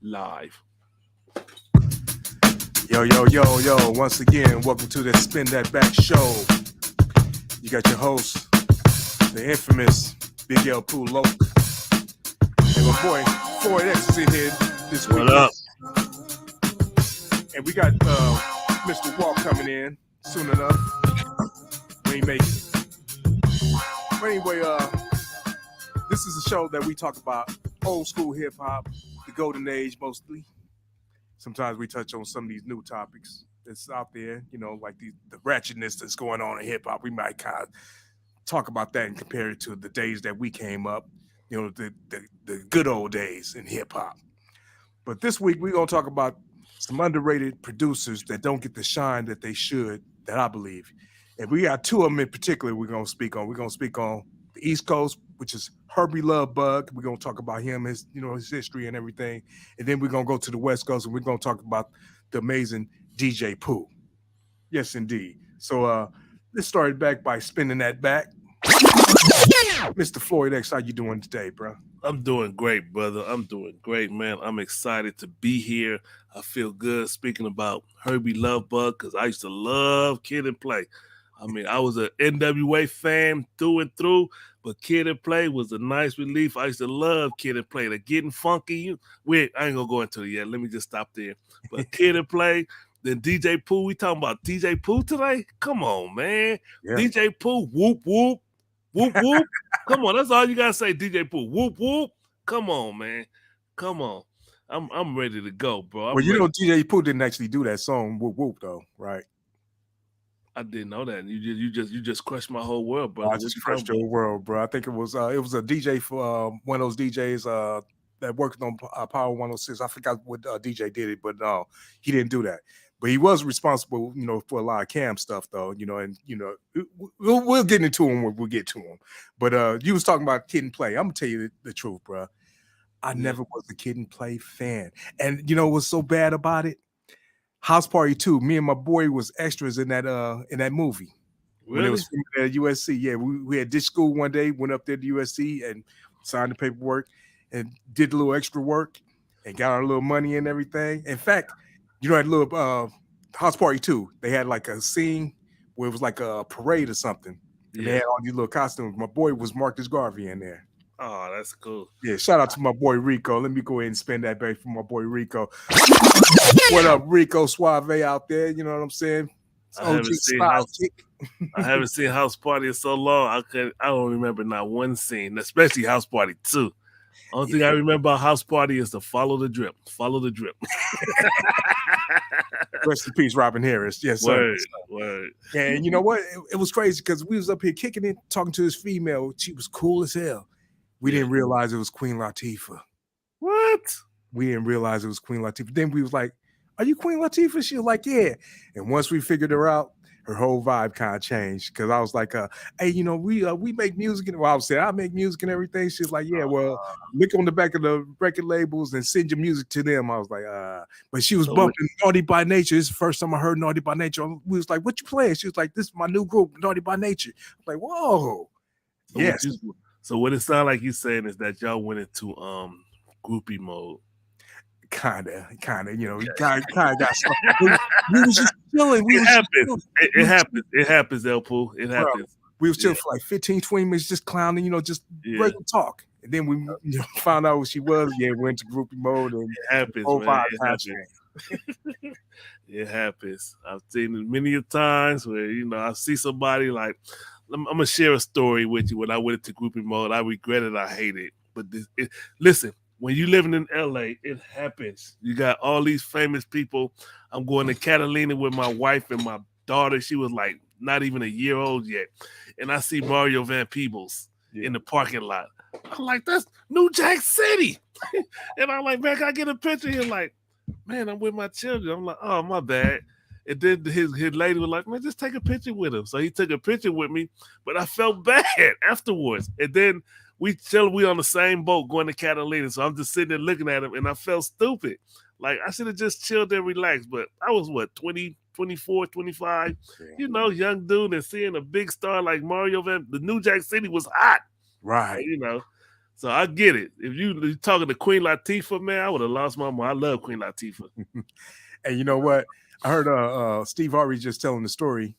live. Yo, yo, yo, yo, once again, welcome to the Spin That Back show. You got your host, the infamous Big L Pooh Loke. And my boy, Floyd X is in here this week. What up? And we got Mr. Walk coming in soon enough. We ain't make it. But anyway, this is a show that we talk about old school hip hop, the golden age mostly. Sometimes we touch on some of these new topics that's out there, like the ratchetness that's going on in hip hop. We might kind of talk about that and compare it to the days that we came up, the good old days in hip hop. But this week we're gonna talk about some underrated producers that don't get the shine that they should, that I believe. And we got two of them in particular we're gonna speak on. We're gonna speak on the East Coast, which is Hurby Love Bug. We're gonna talk about him, his history and everything. And then we're gonna go to the West Coast and we're gonna talk about the amazing DJ Pooh. Yes, indeed. So let's start it back by spinning that back. Mr. Floyd X, how you doing today, bro? I'm doing great, brother. I'm doing great, man. I'm excited to be here. I feel good speaking about Herbie Lovebug because I used to love Kid and Play. I mean, I was an NWA fan through and through, but Kid and Play was a nice relief. I used to love Kid and Play. They're getting funky. Wait, I ain't gonna go into it yet. Let me just stop there. But Kid and Play, then DJ Pooh. We talking about DJ Pooh today? Come on, man. Yeah. DJ Pooh, whoop whoop. Whoop whoop. Come on, that's all you gotta say, DJ Pooh. Whoop whoop. Come on, man. Come on. I'm ready to go, bro. Well, DJ Pooh didn't actually do that song "Whoop Whoop" though, right? I didn't know that. You just crushed my whole world, bro. I just crushed your world, bro. I think it was a DJ for one of those DJs that worked on Power 106. I forgot what DJ did it, but no, he didn't do that. But he was responsible, for a lot of cam stuff, though. And we'll get into him when we get to him. But you was talking about Kid and Play. I'm gonna tell you the truth, bro. I never was a Kid and Play fan, and what's so bad about it? House Party 2. Me and my boy was extras in that movie. Really? When it was filmed at USC. Yeah, we had ditch school one day, went up there to USC and signed the paperwork and did a little extra work and got our little money and everything. In fact, at little House Party 2, they had like a scene where it was like a parade or something. And they had all these little costumes. My boy was Marcus Garvey in there. Oh, that's cool. Yeah, shout out to my boy Rico. Let me go ahead and spend that back for my boy Rico. What up, Rico Suave out there? You know what I'm saying? I haven't seen House Party in so long. I don't remember not one scene, especially House Party 2. Only thing I remember about House Party is to follow the drip. Follow the drip. Rest in peace, Robin Harris. Yes, sir. Word. And you know what? It was crazy because we was up here kicking it, talking to this female. She was cool as hell. We didn't realize it was Queen Latifah. What? We didn't realize it was Queen Latifah. Then we was like, "Are you Queen Latifah?" She was like, "Yeah." And once we figured her out, her whole vibe kind of changed because I was like, "Hey, we make music." And I was saying, "I make music and everything." She's like, "Yeah, well, look on the back of the record labels and send your music to them." I was like, But she was bumping Naughty by Nature. This is the first time I heard Naughty by Nature. We was like, "What you playing?" She was like, "This is my new group, Naughty by Nature." I was like, "Whoa." Yes. So what it sounds like you saying is that y'all went into groupie mode. Kinda, kind of got something. We was just chilling. It happens, El Pooh. It happens. We was chilling for like 15, 20 minutes, just clowning, just regular talk. And then we found out what she was. Yeah, we went to groupie mode, and it happens, man. It happens. I've seen it many times where I see somebody like. I'm gonna share a story with you. When I went into groupie mode, I regret it. I hate it. But listen, when you living in LA, it happens. You got all these famous people. I'm going to Catalina with my wife and my daughter. She was like not even a year old yet, and I see Mario Van Peebles in the parking lot. I'm like, that's New Jack City, and I'm like, man, can I get a picture? He's like, man, I'm with my children. I'm like, oh, my bad. And then his lady was like, man, just take a picture with him. So he took a picture with me, but I felt bad afterwards. And then we on the same boat going to Catalina. So I'm just sitting there looking at him, and I felt stupid. Like, I should have just chilled and relaxed. But I was, 20, 24, 25, young dude, and seeing a big star like Mario Van, the New Jack City was hot. Right. So I get it. If you talking to Queen Latifah, man, I would have lost my mind. I love Queen Latifah. And you know what? I heard Steve Harvey just telling the story.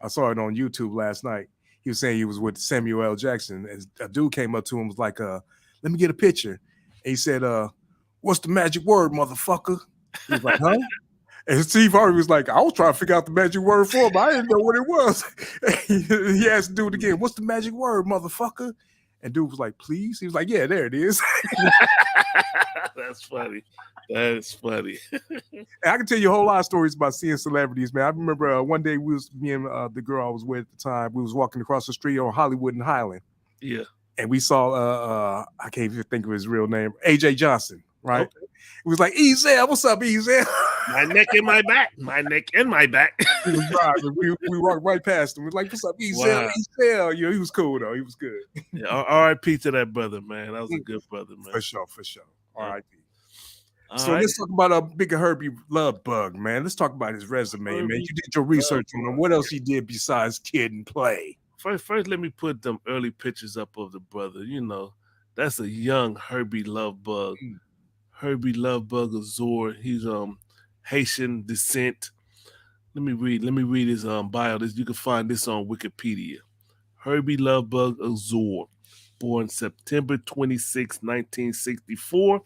I saw it on YouTube last night. He was saying he was with Samuel L. Jackson. And a dude came up to him and was like, let me get a picture. And he said, what's the magic word, motherfucker? He was like, huh? And Steve Harvey was like, I was trying to figure out the magic word for him. I didn't know what it was. He asked the dude again, what's the magic word, motherfucker? And dude was like, please? He was like, yeah, there it is. That's funny. That's funny. I can tell you a whole lot of stories about seeing celebrities, man. I remember one day me and the girl I was with at the time, we was walking across the street on Hollywood and Highland. Yeah. And we saw, I can't even think of his real name, AJ Johnson, right? Okay. It was like, Ezel, what's up, Ezel? My neck and my back. My neck and my back. He was driving. We walked right past him. We was like, what's up, Ezel? Wow. Ezel. You know, he was cool, though. He was good. Yeah, R.I.P. to that brother, man. That was a good brother, man. For sure. R.I.P. So let's talk about a bigger Hurby love bug, man. Let's talk about his resume, man. You did your research on him. What else he did besides kid and play? First, let me put them early pictures up of the brother. You know, that's a young Hurby love bug. Hurby love bug Azor. He's Haitian descent. Let me read his bio. You can find this on Wikipedia. Hurby love bug Azor, born September 26, 1964.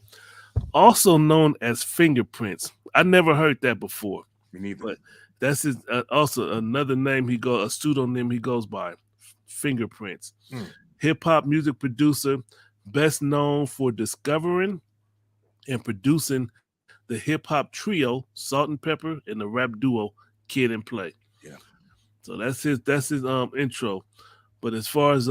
Also known as Fingerprints. I never heard that before. Me neither. But that's his also another name a pseudonym he goes by, Fingerprints. Hip hop music producer, best known for discovering and producing the hip hop trio Salt and Pepper and the rap duo Kid and Play. Yeah. So that's his intro. But as far as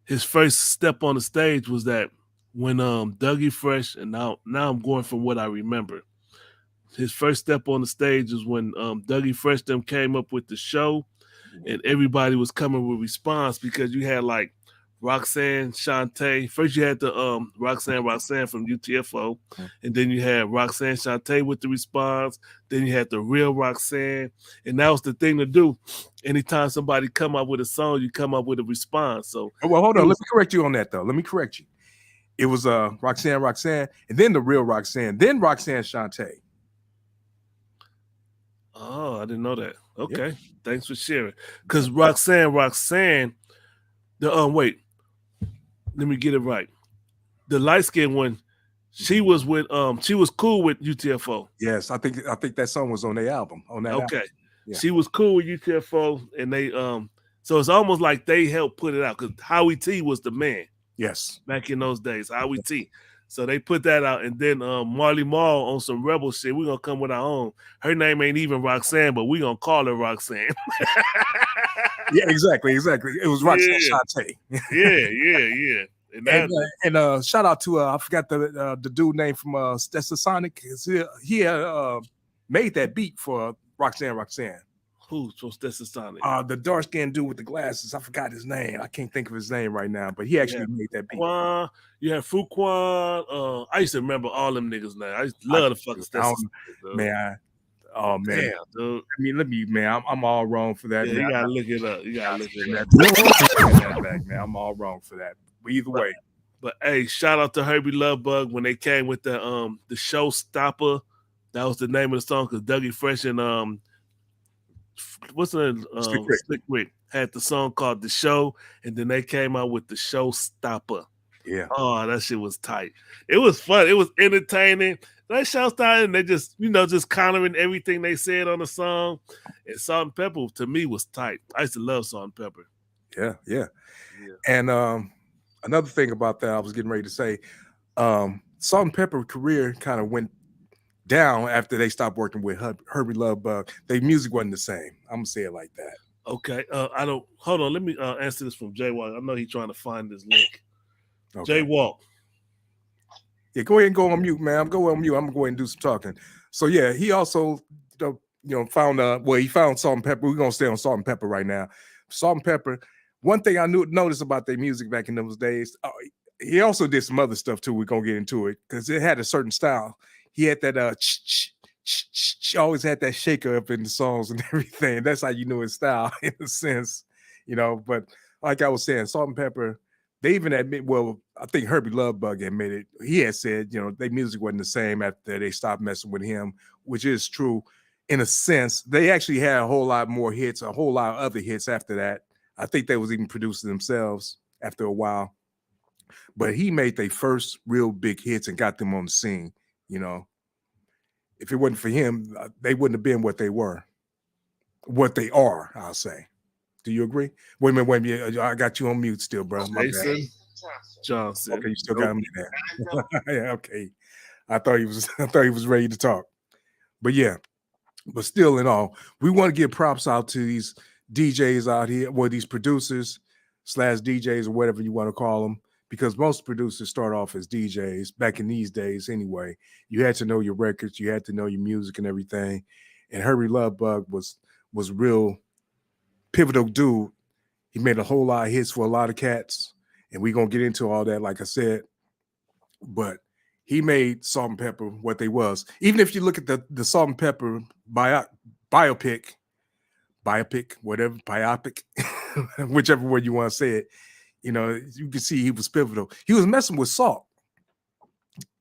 his first step on the stage was that when Dougie Fresh, and now I'm going from what I remember. His first step on the stage is when Dougie Fresh them came up with the show, and everybody was coming with response because you had like Roxanne, Shantae. First you had the Roxanne from UTFO, and then you had Roxanne Shantae with the response. Then you had the real Roxanne, and that was the thing to do. Anytime somebody come up with a song, you come up with a response. So well, hold on. Let me correct you on that though. Let me correct you. It was Roxanne, and then the real Roxanne, then Roxanne Shantae. Oh, I didn't know that. Okay, yep. Thanks for sharing. Because Roxanne, wait, let me get it right. The light skinned one, she was cool with UTFO. Yes, I think that song was on their album. On that. Okay, album. Yeah. She was cool with UTFO, and they so it's almost like they helped put it out because Howie T was the man. Yes. Back in those days, Howie T. So they put that out, and then Marley Marl on some rebel shit. We're gonna come with our own. Her name ain't even Roxanne, but we're gonna call her Roxanne. Yeah, exactly. It was Roxanne Shantae. Yeah. And shout out to I forgot the dude name from Stetsasonic. He had made that beat for Roxanne. Who's from Stetsasonic? The dark skinned dude with the glasses. I forgot his name. I can't think of his name right now, but he actually made that beat. You had Fuquan. I used to remember all them niggas now. I used to love the fucking Stetsasonic. Man. Oh man. Damn, dude. I mean, let me, man. I'm all wrong for that. Yeah, man. You gotta look it up. You gotta look it up. Back, man. I'm all wrong for that. But either way. But hey, shout out to Hurby Love Bug when they came with the Showstopper. That was the name of the song because Dougie Fresh and what's the Slick Rick had the song called The Show, and then they came out with the Showstopper. Yeah. Oh, that shit was tight. It was fun. It was entertaining. That show started and they just countering everything they said on the song. And Salt and Pepper to me was tight. I used to love Salt and Pepper. Yeah. And another thing about that I was getting ready to say, Salt and Pepper career kind of went down after they stopped working with Hurby Love Bug. Their music wasn't the same. I'm gonna say it like that. Okay. Hold on. Let me answer this from Jay Walk. I know he's trying to find this link. Okay. Jay Walk. Yeah, go ahead and go on mute, man. I'm going on mute. I'm gonna go ahead and do some talking. So yeah, he also found he found Salt and Pepper. We're gonna stay on Salt and Pepper right now. Salt and Pepper. One thing I noticed about their music back in those days, he also did some other stuff too. We're gonna get into it because it had a certain style. He had that always had that shaker up in the songs and everything. That's how you knew his style in a sense, But like I was saying, Salt and Pepper, They even admit, well, I think Hurby Lovebug admitted, he had said, their music wasn't the same after they stopped messing with him, which is true in a sense. They actually had a whole lot more hits, a whole lot of other hits after that. I think they was even producing themselves after a while. But he made their first real big hits and got them on the scene. If it wasn't for him, they wouldn't have been what they were, what they are, I'll say. Do you agree? Wait a minute. I got you on mute still, bro. Jason Johnson. Okay, you still got me there. Yeah, okay. I thought he was ready to talk. But yeah, but still in all, we want to give props out to these DJs out here, well, these producers / DJs or whatever you want to call them, because most producers start off as DJs back in these days anyway. You had to know your records, you had to know your music and everything. And Hurby Lovebug was real pivotal dude. He made a whole lot of hits for a lot of cats, and we're gonna get into all that, like I said. But he made Salt and Pepper what they was. Even if you look at the Salt and Pepper biopic, whatever, biopic, whichever word you want to say it, you can see he was pivotal. He was messing with Salt,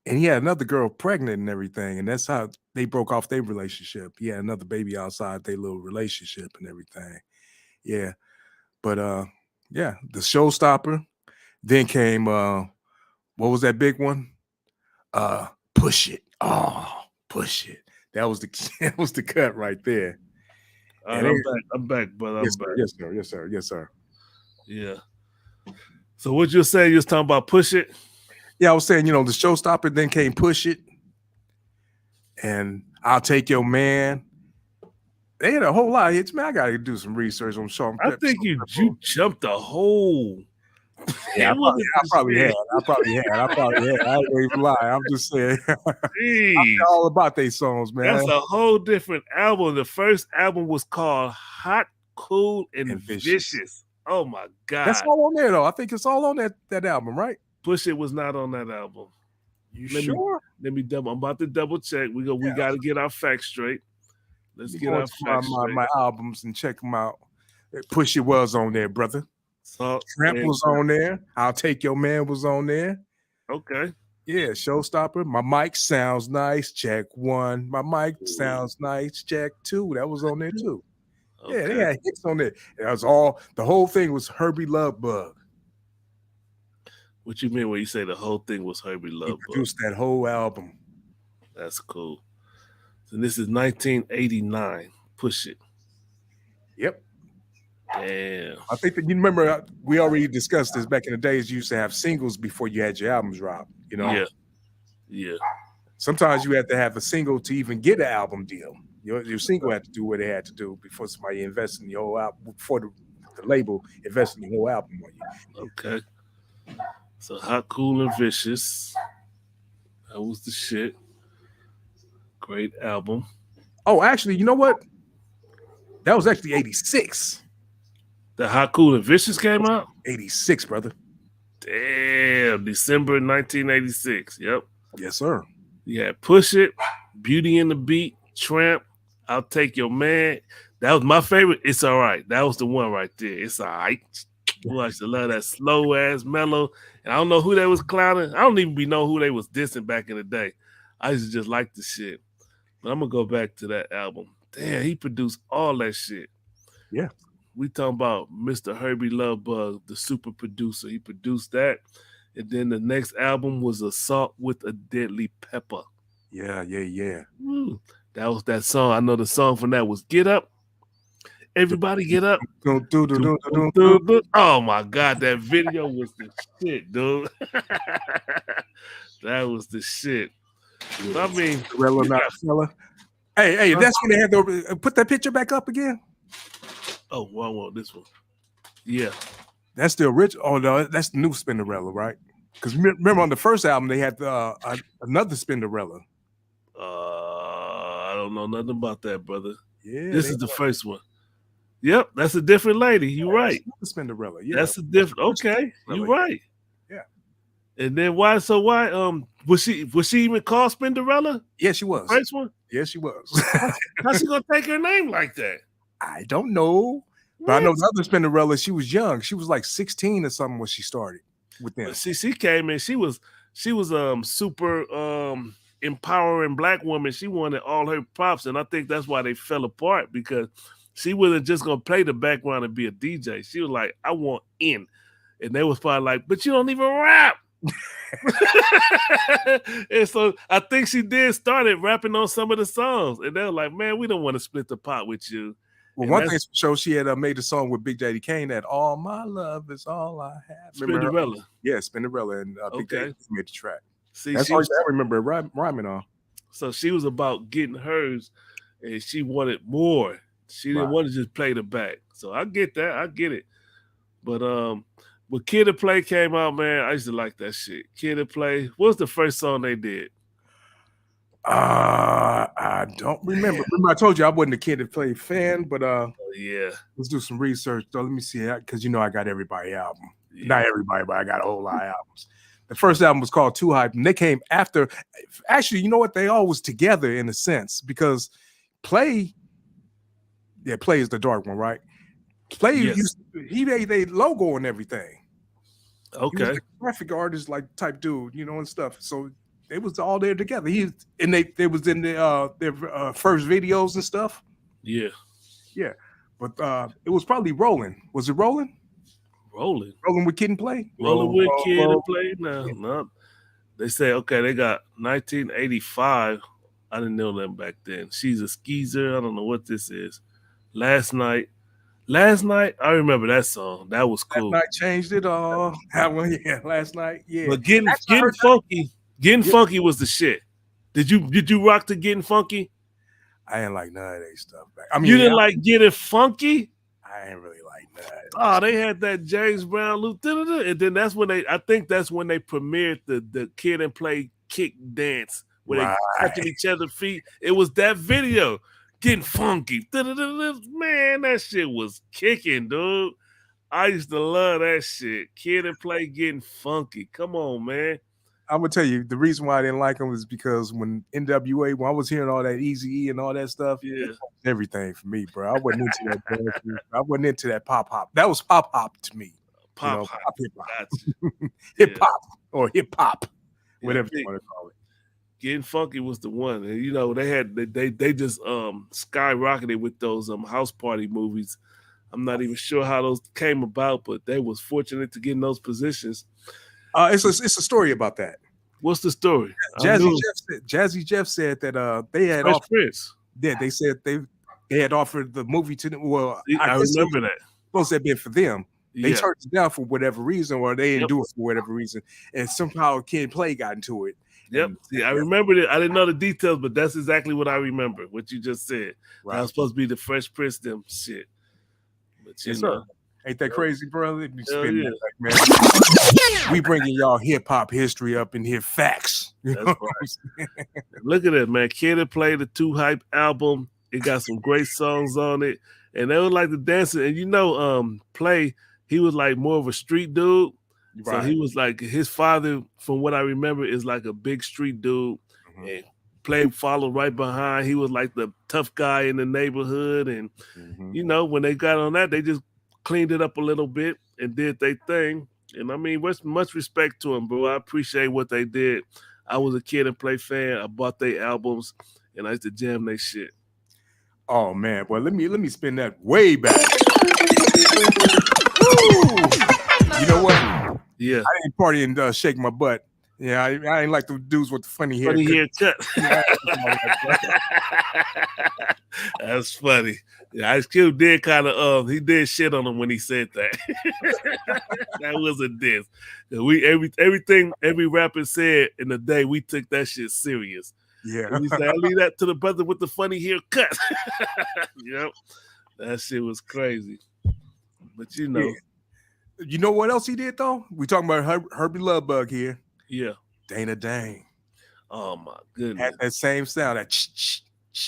and he had another girl pregnant and everything, and that's how they broke off their relationship. He had another baby outside their little relationship and everything. Yeah. But yeah, the showstopper. Then came what was that big one? Push It. Oh, Push It. That was the cut right there. I'm back, but I'm back. Yes, sir. Yeah. So what you say? You was talking about Push It? Yeah, I was saying, the showstopper. Then came Push It, and I'll Take Your Man. They had a whole lot of hits. Man, I got to do some research on Salt and Pepper. I think you jumped a whole. Yeah, I probably had. I ain't even lie. I'm just saying. I'm all about these songs, man. That's a whole different album. The first album was called Hot, Cool, and Vicious. Oh my God. That's all on there though. I think it's all on that album, right? Push It was not on that album. Sure? Let me double. I'm about to double check. We got to get our facts straight. Let's get our facts straight. My albums and check them out. Push It was on there, brother. Tramp was on there. I'll Take Your Man was on there. Okay. Yeah, showstopper. My mic sounds nice. Check 1. My mic sounds nice. Check 2. That was on there too. Okay. Yeah, they had hits on there. That was all. The whole thing was Hurby Lovebug. What you mean when you say the whole thing was Hurby Lovebug? He produced that whole album. That's cool. So this is 1989. Push It. Yep. Damn. I think that you remember we already discussed this back in the days. You used to have singles before you had your albums drop. Yeah. Sometimes you had to have a single to even get an album deal. Your single had to do what it had to do before somebody invested in your whole album, before the label invested in the whole album on you. Okay. So Hot, Cool, and Vicious. That was the shit. Great album. Oh, actually, you know what? That was actually 86. The Hot, Cool, and Vicious came out? 86, brother. Damn. December 1986. Yep. Yes, sir. You had Push It, Beauty and the Beat, Tramp, I'll Take Your Man. That was my favorite. It's All Right. That was the one right there. It's All Right. I used to love that slow ass mellow. And I don't know who they was clowning. I don't even know who they was dissing back in the day. I used to just like the shit. But I'm gonna go back to that album. Damn, he produced all that shit. Yeah. We talking about Mr. Hurby Lovebug, the super producer. He produced that. And then the next album was Assault with a Deadly Pepper. Yeah. Woo. That was that song. I know the song from that was Get Up. Everybody get up. Oh my God, that video was the shit, dude. That was the shit. I mean, hey, that's when they had to put that picture back up again. Oh, well, this one. Yeah. That's the original. Oh no, that's the new Spinderella, right? Because remember on the first album they had another Spinderella. I don't know nothing about that, brother. Yeah, this is the first one. Yep, that's a different lady. You're right. Spinderella. Yeah, that's a different. Okay, you're right. Yeah. And then why? Was she even called Spinderella? Yeah, she was. First one. Yeah, she was. How's she gonna take her name like that? I don't know. But I know the other Spinderella, she was young. She was like 16 or something when she started. with them. But she came in. She was super empowering black woman. She wanted all her props, and I think that's why they fell apart because she wasn't just gonna play the background and be a DJ. She was like, I want in. And they was probably like, but you don't even rap. And so I think she did started rapping on some of the songs. And they were like, man, we don't want to split the pot with you. Well, one thing's for sure, she had made a song with Big Daddy Kane that "All My Love Is All I Have." Spinderella. Yeah, Spinderella, and Big Daddy made the track. See, that's all I remember rhyming on. So she was about getting hers, and she wanted more. She didn't want to just play the back. So I get that. I get it. But when Kid and Play came out, man, I used to like that shit. Kid and Play. What was the first song they did? I don't remember. Remember, I told you I wasn't a Kid and Play fan, but yeah. Let's do some research. So let me see, because I got everybody album. Yeah. Not everybody, but I got a whole lot of albums. The first album was called Too Hype, and they came after. Actually, you know what? They all was together in a sense because Play. Yeah, Play is the dark one, right? Play he made a logo and everything. Okay, he was a graphic artist like type dude, and stuff. So they was all there together. They was in their first videos and stuff. Yeah. But it was probably Rolling. Was it Rolling? Rolling with Kid and Play. Rolling with Kid and Play. No. They say okay. They got 1985. I didn't know them back then. She's a Skeezer. I don't know what this is. Last night, I remember that song. That was cool. Last night changed it all. That one, yeah. Last night, yeah. But getting funky, funky was the shit. Did you rock to Getting Funky? I didn't like none of that stuff. You didn't like Getting Funky? I didn't really like that. Oh, they had that James Brown loop, and then that's when I think that's when they premiered the Kid and Play kick dance where they touching each other's feet. It was that video. Getting funky. Man, that shit was kicking, dude. I used to love that shit. Kid and Play Getting Funky. Come on, man. I'm going to tell you, the reason why I didn't like them was because when NWA, when I was hearing all that Eazy-E and all that stuff, everything for me, bro. I wasn't into that. I wasn't into that pop-hop. That was pop-hop to me. Pop-hop. Hip-hop. Hip-hop or hip-hop, whatever you want to call it. Getting Funky was the one, and they just skyrocketed with those house party movies. I'm not even sure how those came about, but they was fortunate to get in those positions. It's a story about that. What's the story? Jazzy Jeff said that they had offered. Prince. Yeah, they said they had offered the movie to them. Well, I remember that. Supposed to have been for them. They turned it down for whatever reason, or they didn't do it for whatever reason, and somehow Kid and Play got into it. Yep. See, I remember it. I didn't know the details, but that's exactly what I remember. What you just said. Right. That was supposed to be the Fresh Prince them shit. But you know. Ain't that crazy, brother? Man. We bringing y'all hip hop history up in here, facts. That's right. Look at it, man. Kid and Play, the Too Hype album. It got some great songs on it, and they would like the dancing. And Play, he was like more of a street dude. Right. So he was like his father, from what I remember, is like a big street dude, and Play followed right behind. He was like the tough guy in the neighborhood, and when they got on that, they just cleaned it up a little bit and did their thing. And I mean, much respect to them, bro. I appreciate what they did. I was a Kid and Play fan. I bought their albums, and I used to jam their shit. Oh man, well let me spin that way back. You know what? Yeah, I didn't party and shake my butt. Yeah, I ain't like the dudes with the funny hair. Haircut. That's funny. Yeah, Ice Cube did kind of he did shit on him when he said that. That was a diss. Every rapper said in the day, we took that shit serious. Yeah, he said, I leave that to the brother with the funny haircut. Yep, that shit was crazy. But you know. Yeah. You know what else he did though? We talking about Hurby Lovebug here. Yeah, Dana Dane. Oh my goodness, had that same sound. That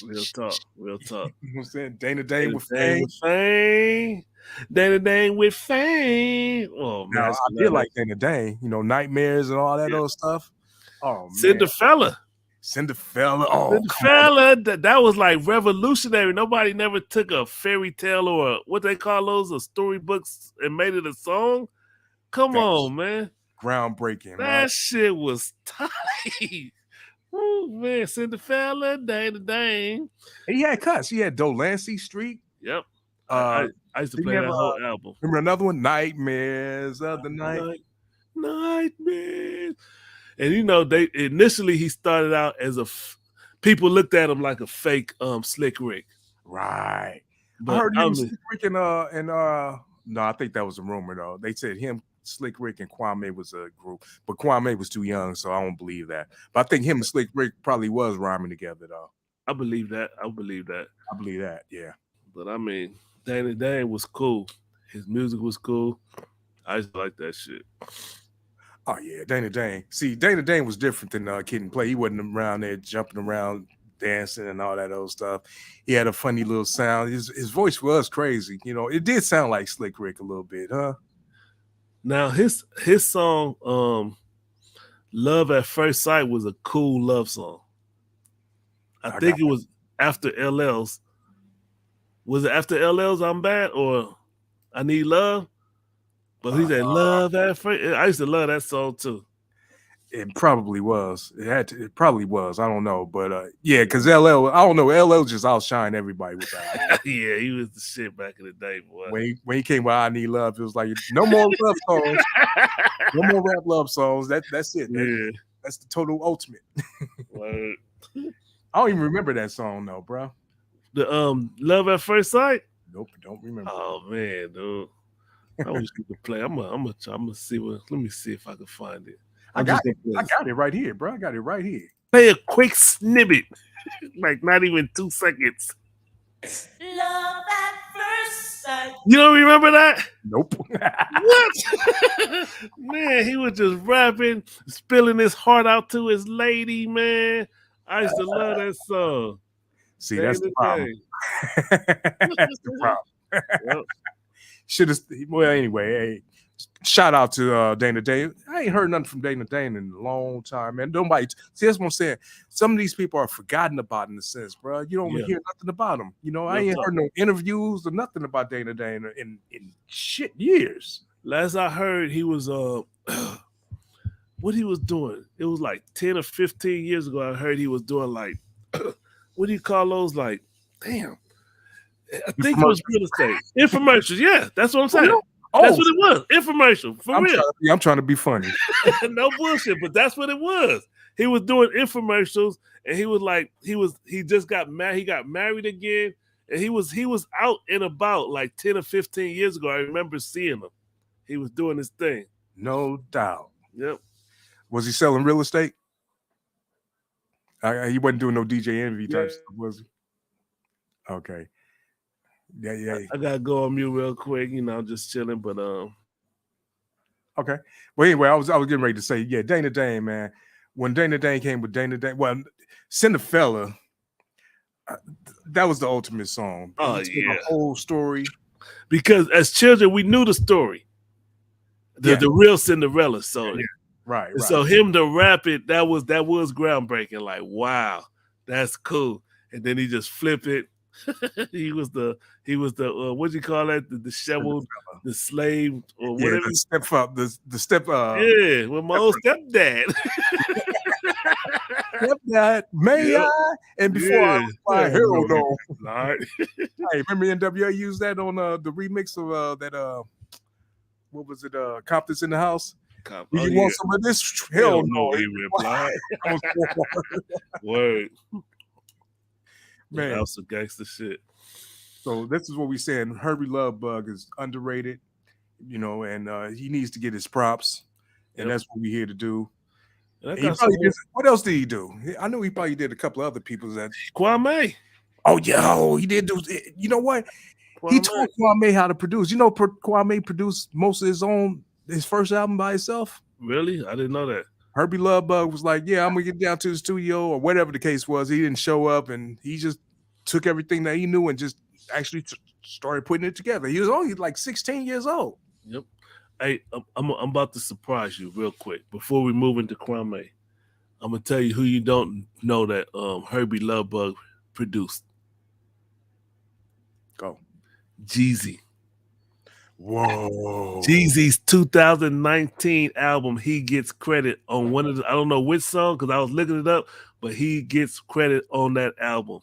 real talk. You know what I'm saying? Dana Dane with fame. Dana Dane with fame. Oh man, I did like Dana Dane. Nightmares and all that other stuff. Oh man, Cinderfella. Oh, Cinderfella. That was like revolutionary. Nobody never took a fairy tale or what they call those, storybooks, and made it a song. Come on, man. Groundbreaking, right? That shit was tight. Ooh, man, Cinderella, dang, dang. And he had cuts. He had Dolancey Street. Yep. Uh, I used to did play you have that whole album. remember another one? Nightmares of the Night. Nightmares. And you know, they initially he started out as people looked at him like a fake Slick Rick. Right. I But heard I him mean, Slick Rick and no, I think that was a rumor though. They said him, Slick Rick, and Kwame was a group, but Kwame was too young, so I don't believe that. But I think him and Slick Rick probably was rhyming together though. I believe that. I believe that. I believe that, yeah. But I mean, Danny Dane was cool. His music was cool. I just like that shit. Oh yeah, Dana Dane. See, Dana Dane was different than Kid and Play. He wasn't around there jumping around, dancing, and all that old stuff. He had a funny little sound. His voice was crazy. You know, it did sound like Slick Rick a little bit, huh? Now his song, "Love at First Sight" was a cool love song. I think it was after LL's. Was it after LL's "I'm Bad" or "I Need Love"? But he said "Love at First." I used to love that song too. It probably was. It probably was. I don't know, but yeah, because LL. I don't know. LL just outshine everybody with that. Yeah, he was the shit back in the day, boy. When he came with "I Need Love," it was like no more love songs, no more rap love songs. That's it. That's the total ultimate. Word. I don't even remember that song though, bro. The "Love at First Sight." Nope, don't remember. Oh man, dude. I wish you could play. I'm gonna see what. Let me see if I can find it. I got it right here, bro. I got it right here. Play a quick snippet, like not even 2 seconds. Love at first sight. You don't remember that? Nope. What? Man, he was just rapping, spilling his heart out to his lady, man. I used to love that song. See, that's the problem. That's the problem. Yep. Should have. Well, anyway, hey, shout out to Dana Dane. I ain't heard nothing from Dana Dane in a long time, man. Nobody. See, that's what I'm saying. Some of these people are forgotten about in a sense, bro. You don't hear nothing about them. You know, I ain't heard no interviews or nothing about Dana Dane in shit years. Last I heard, he was what he was doing. It was like 10 or 15 years ago. I heard he was doing like what do you call those? Like, damn. I think it was real estate. Infomercials. Yeah, that's what I'm saying. That's what it was. Infomercial. For real. I'm trying to be funny. No bullshit, but that's what it was. He was doing infomercials, and he was like, he just got married. He got married again, and he was out and about like 10 or 15 years ago. I remember seeing him. He was doing his thing. No doubt. Yep. Was he selling real estate? He wasn't doing no DJ Envy type stuff, was he? Okay. Yeah. I gotta go on mute real quick. You know, I'm just chilling, but Okay. Well, anyway, I was getting ready to say, yeah, Dana Dane, man. When Dana Dane came with Dana Dane, well, Cinderfella, that was the ultimate song. Oh yeah, the whole story. Because as children, we knew the story, the real Cinderella story. Yeah. Right. So him to rap it, that was groundbreaking. Like, wow, that's cool. And then he just flipped it. he was the what do you call that? The disheveled, the slave, or whatever. The step up, the step. Yeah, with my old stepdad. Stepdad, may I? And before I reply, hell no. All right. Hey, remember NWA used that on the remix of that what was it? Compton's in the House. Do you want some of this? Hell no. He replied. Word. Man, that was some gangster shit. So this is what we saying. Hurby Love Bug is underrated, you know, and he needs to get his props, and that's what we're here to do. What else did he do? I know he probably did a couple of other people's. That Kwame. Oh yeah, he did do. You know what? Kwame. He taught Kwame how to produce. You know, Kwame produced most of his first album by himself. Really? I didn't know that. Hurby Love Bug was like, yeah, I'm gonna get down to the studio or whatever the case was. He didn't show up, and he just took everything that he knew and just actually started putting it together. He was only like 16 years old. Yep. Hey, I'm about to surprise you real quick before we move into Kwame. I'm gonna tell you who you don't know that Hurby Love Bug produced. Go. Jeezy. Whoa. Jeezy's 2019 album, he gets credit on one of the, I don't know which song because I was looking it up, but he gets credit on that album.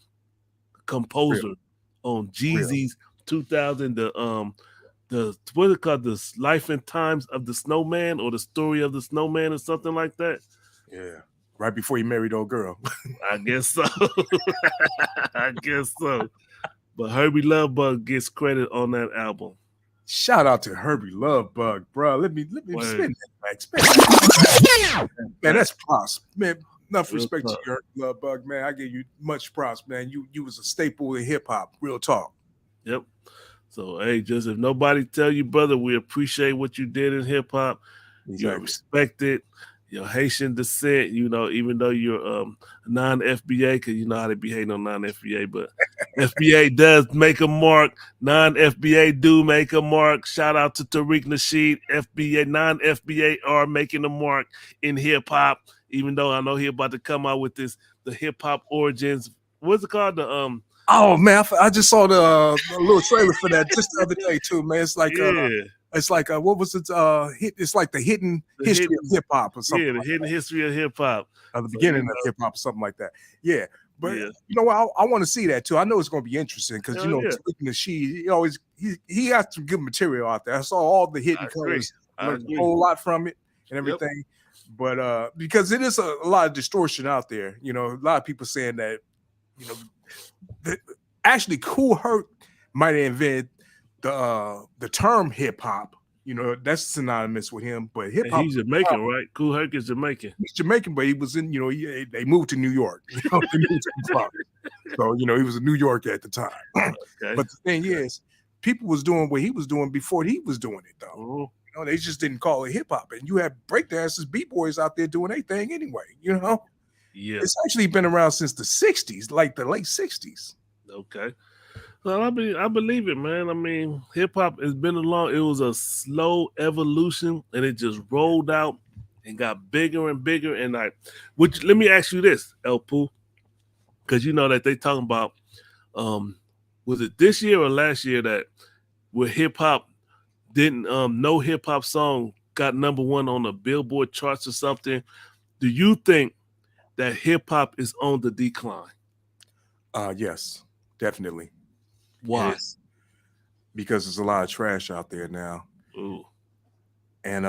Composer Real. on Jeezy's 2000, the what is it called, the Life and Times of the Snowman, or the Story of the Snowman, or something like that. Yeah. Right before he married old girl. I guess so. I guess so. But Hurby Lovebug gets credit on that album. Shout out to Hurby Lovebug, bro. Let me Word. spin that back. Spin that back. Man, that's props. Man, enough Real respect talk. to your Lovebug, man. I give you much props, man. You was a staple in hip hop. Real talk. Yep. So hey, just if nobody tell you, brother, we appreciate what you did in hip hop. You're Exactly. respected. Your Haitian descent, you know, even though you're non-FBA, because you know how they be hating on non-FBA, but FBA does make a mark. Non-FBA do make a mark. Shout out to Tariq Nasheed. FBA, non-FBA are making a mark in hip hop, even though I know he about to come out with this, the hip hop origins. What's it called? The Oh man, I just saw the little trailer for that just the other day too, man. It's like what was it? It's like the hidden history of hip hop or something. Yeah, the like hidden that. history of hip hop. The beginning of hip hop, something like that. Yeah. But Yeah. you know what? I want to see that too. I know it's going to be interesting because Hell you know, yeah. Tariq Nasheed, he has some good material out there. I saw all the hidden I agree. colors, I learned a agree. whole lot from it and everything. But because it is a lot of distortion out there, you know, a lot of people saying that, you know, actually Kool Herc might have invented the term hip hop. You know, that's synonymous with him. But hip And hop, he's Jamaican, right? Kool Herc is Jamaican. he's Jamaican, but he was in, you know, they moved to New York. You know, they moved to the Bronx. So, you know, he was in New York at the time. Okay. But the thing is, people was doing what he was doing before he was doing it, though. Mhm. You know, they just didn't call it hip hop. And you have breakdancers, b-boys out there doing their thing anyway, you know? Yeah. It's actually been around since the 60s, like the late 60s. Okay. Well, I believe it, man. I mean, hip hop has been along. It was a slow evolution, and it just rolled out and got bigger and bigger. And let me ask you this, El Pooh, because you know that they talking about, was it this year or last year that where hip hop didn't, no hip hop song got #1 on the Billboard charts or something? Do you think that hip hop is on the decline? Yes, definitely. Why? It is. Because there's a lot of trash out there now. Ooh. And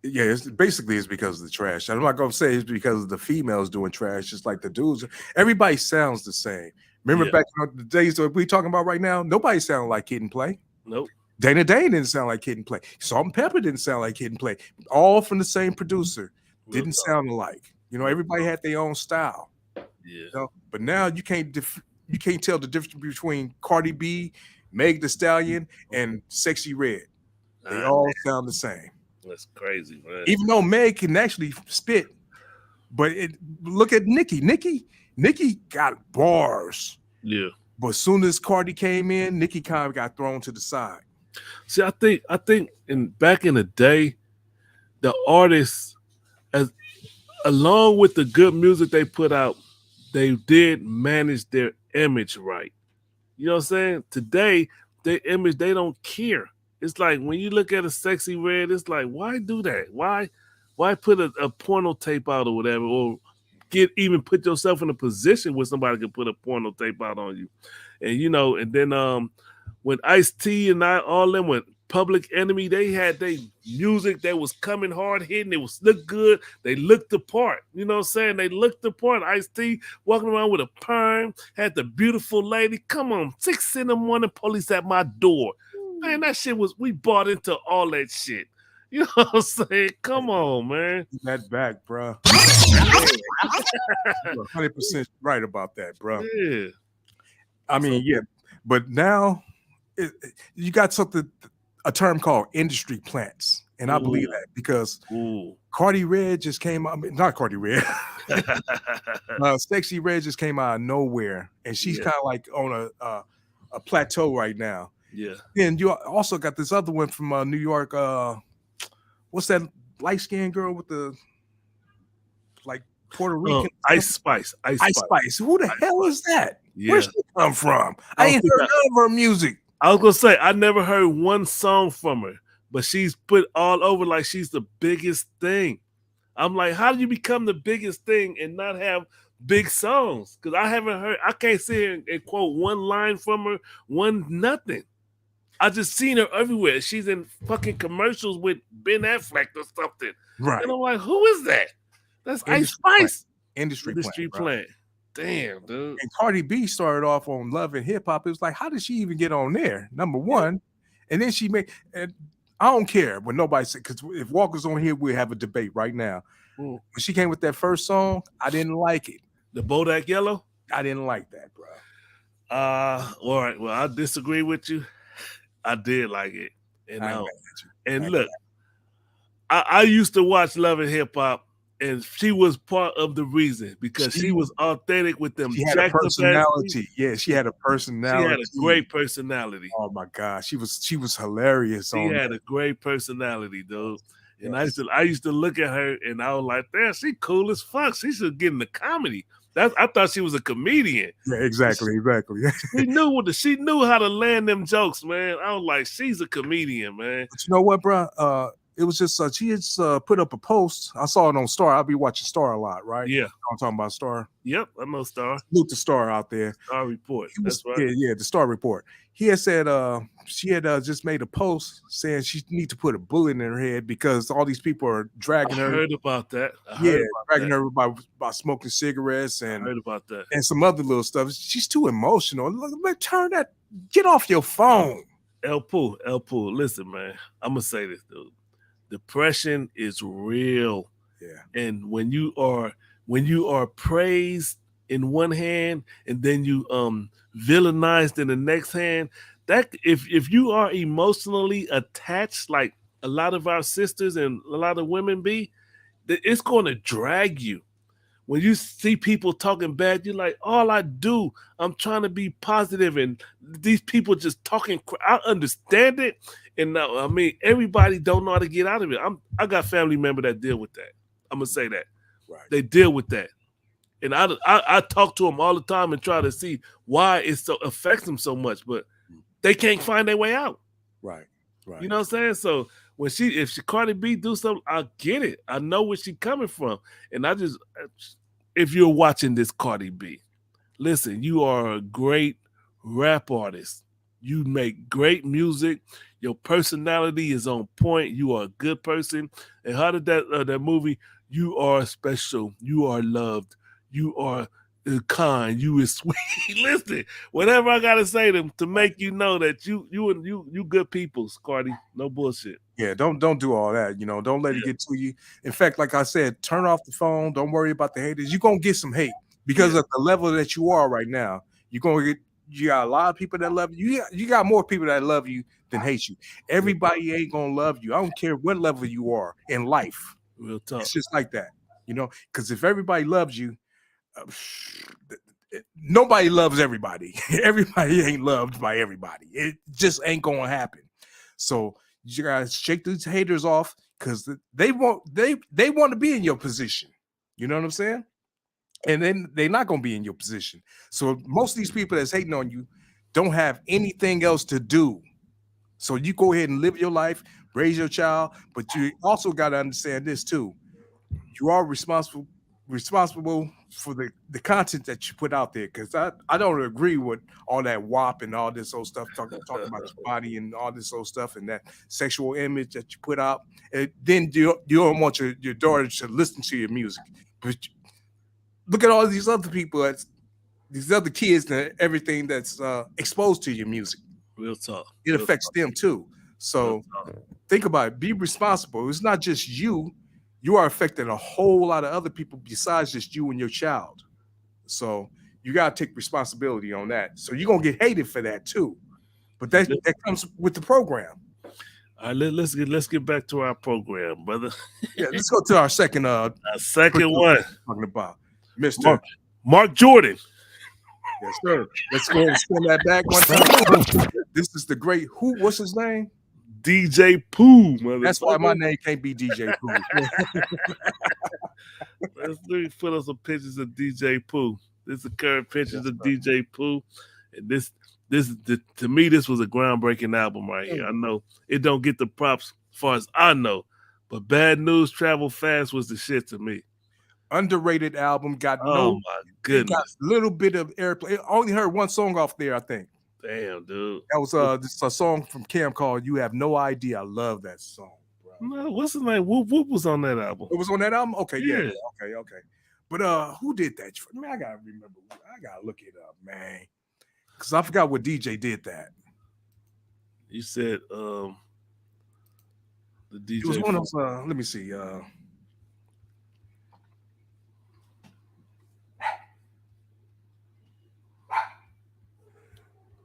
yeah, it's because of the trash. I'm not gonna say it's because of the females doing trash, just like the dudes. Everybody sounds the same. Remember back in the days that we talking about right now? Nobody sounded like Kid and Play. Nope. Dana Dane didn't sound like Kid and Play. Salt and Pepper didn't sound like Kid and Play. All from the same producer. Didn't sound alike. You know, everybody had their own style. Yeah. You know? But now you can't tell the difference between Cardi B, Meg Thee Stallion, and Sexy Red. They all sound the same. That's crazy, man. Even though Meg can actually spit, but look at Nicki. Nicki got bars. Yeah. But as soon as Cardi came in, Nicki kind of got thrown to the side. See, I think back in the day, the artists, along with the good music they put out, they did manage their image right. You know what I'm saying? Today, their image, they don't care. It's like when you look at a Sexy Red, it's like, why do that? Why put a porno tape out or whatever, or even put yourself in a position where somebody can put a porno tape out on you? And you know, and then when Ice-T and all them went Public Enemy, they had their music that was coming hard hitting. It was look good. They looked the part. You know what I'm saying? They looked the part. Ice-T walking around with a perm, had the beautiful lady. Come on, 6 in the morning, police at my door. Man, that shit we bought into all that shit. You know what I'm saying? Come on, man. Get that back, bro. 100% right about that, bro. Yeah. I mean, yeah, but now you got a term called industry plants, and I believe that because Cardi Red just came out. I mean, not Cardi Red. Sexy Red just came out of nowhere, and she's kind of like on a plateau right now. Yeah. And you also got this other one from New York. What's that light-skinned girl with the like Puerto Rican? Ice Spice. Ice Spice. Who the hell is that? Yeah. Where's she come from? I ain't heard none of her music. I was gonna say I never heard one song from her, but she's put all over like she's the biggest thing. I'm like, how do you become the biggest thing and not have big songs? Because I haven't heard, I can't sit here and quote one line from her, one nothing. I just seen her everywhere. She's in fucking commercials with Ben Affleck or something. Right. And I'm like, who is that? That's Ice Industry Spice. Industry plant. Bro. Plant. Damn, dude. And Cardi B started off on Love and Hip Hop. It was like, how did she even get on there? Number one. And then she made, and I don't care what nobody said, because if Walker's on here, we'll have a debate right now. When she came with that first song, I didn't like it. The Bodak Yellow? I didn't like that, bro. All right. Well, I disagree with you. I did like it. And look, I used to watch Love and Hip Hop, and she was part of the reason because she was authentic with them. She had a personality. Yeah, she had a personality. She had a great personality. Oh my God, she was hilarious. She had a great personality, dude. And I used to look at her, and I was like, "Damn, she cool as fuck. She should get in the comedy." I thought she was a comedian. Yeah, exactly. She knew how to land them jokes, man. I was like, she's a comedian, man. But you know what, bro? It was just she just put up a post. I saw it on Star. I'll be watching Star a lot, right? Yeah, I'm talking about Star. Yep, I know Star. Look, the Star out there. Star Report. That's right. Yeah, the Star Report. He had said she had just made a post saying she need to put a bullet in her head because all these people are dragging her. I heard about that. Dragging her by smoking cigarettes and I heard about that and some other little stuff. She's too emotional. Look, turn that. Get off your phone. El Pooh. Listen, man. I'm gonna say this, dude. Depression is real. Yeah. And when you are praised in one hand and then you villainized in the next hand, that if you are emotionally attached like a lot of our sisters and a lot of women be, it's going to drag you. When you see people talking bad, you're like, I'm trying to be positive, and these people just talking. I understand it, and now I mean everybody don't know how to get out of it. I got family members that deal with that. I'm gonna say that. Right. They deal with that, and I talk to them all the time and try to see why it affects them so much, but they can't find their way out. Right. You know what I'm saying? So if Cardi B do something, I get it. I know where she's coming from, and if you're watching this, Cardi B, listen, you are a great rap artist. You make great music. Your personality is on point. You are a good person. And how did that movie? You are special. You are loved. You are kind. You is sweet. Listen, whatever I gotta say to make you know that you good peoples, Cardi. No bullshit. Yeah, don't do all that. Don't let it get to you. In fact, like I said, turn off the phone. Don't worry about the haters. You're gonna get some hate because of the level that you are right now. You got a lot of people that love you. You got more people that love you than hate you. Everybody ain't gonna love you. I don't care what level you are in life. Real tough. It's just like that, because if everybody loves you, nobody loves everybody. Everybody ain't loved by everybody. It just ain't gonna happen. So you guys shake these haters off because they want to be in your position. You know what I'm saying? And then they're not gonna be in your position. So most of these people that's hating on you don't have anything else to do. So you go ahead and live your life, raise your child, but you also got to understand this too. You are responsible for the content that you put out there, because I don't agree with all that WAP and all this old stuff, talking about your body and all this old stuff and that sexual image that you put out. And then you don't want your daughter to listen to your music. But look at all these other people, these other kids and everything that's exposed to your music. Real talk. It affects them too. So think about it. Be responsible. It's not just you. You are affecting a whole lot of other people besides just you and your child. So you got to take responsibility on that. So you're going to get hated for that too. But that comes with the program. All right, let's get back to our program, brother. Yeah, let's go to our second one. Talking about Mr. Mark Jordan. Yes, sir. Let's go and spin that back one time. This is the great what's his name? DJ Pooh, mother. That's why my name can't be DJ Pooh. Let's put up some pictures of DJ Pooh. This is the current pictures of DJ Pooh. And to me this was a groundbreaking album right here. I know it don't get the props as far as I know, but Bad News Travel Fast was the shit to me. Underrated album. Got Oh no. my It got goodness. a little bit of airplay. I only heard one song off there, I think. Damn, dude. That was this a song from Cam called "You Have No Idea." I love that song, bro. No, what's his name? Whoop Whoop was on that album. It was on that album. Okay, yeah, Yeah. okay. But who did that? Man, I gotta remember. I gotta look it up, man, because I forgot what DJ did that. You said the It was DJ. one of those. Let me see.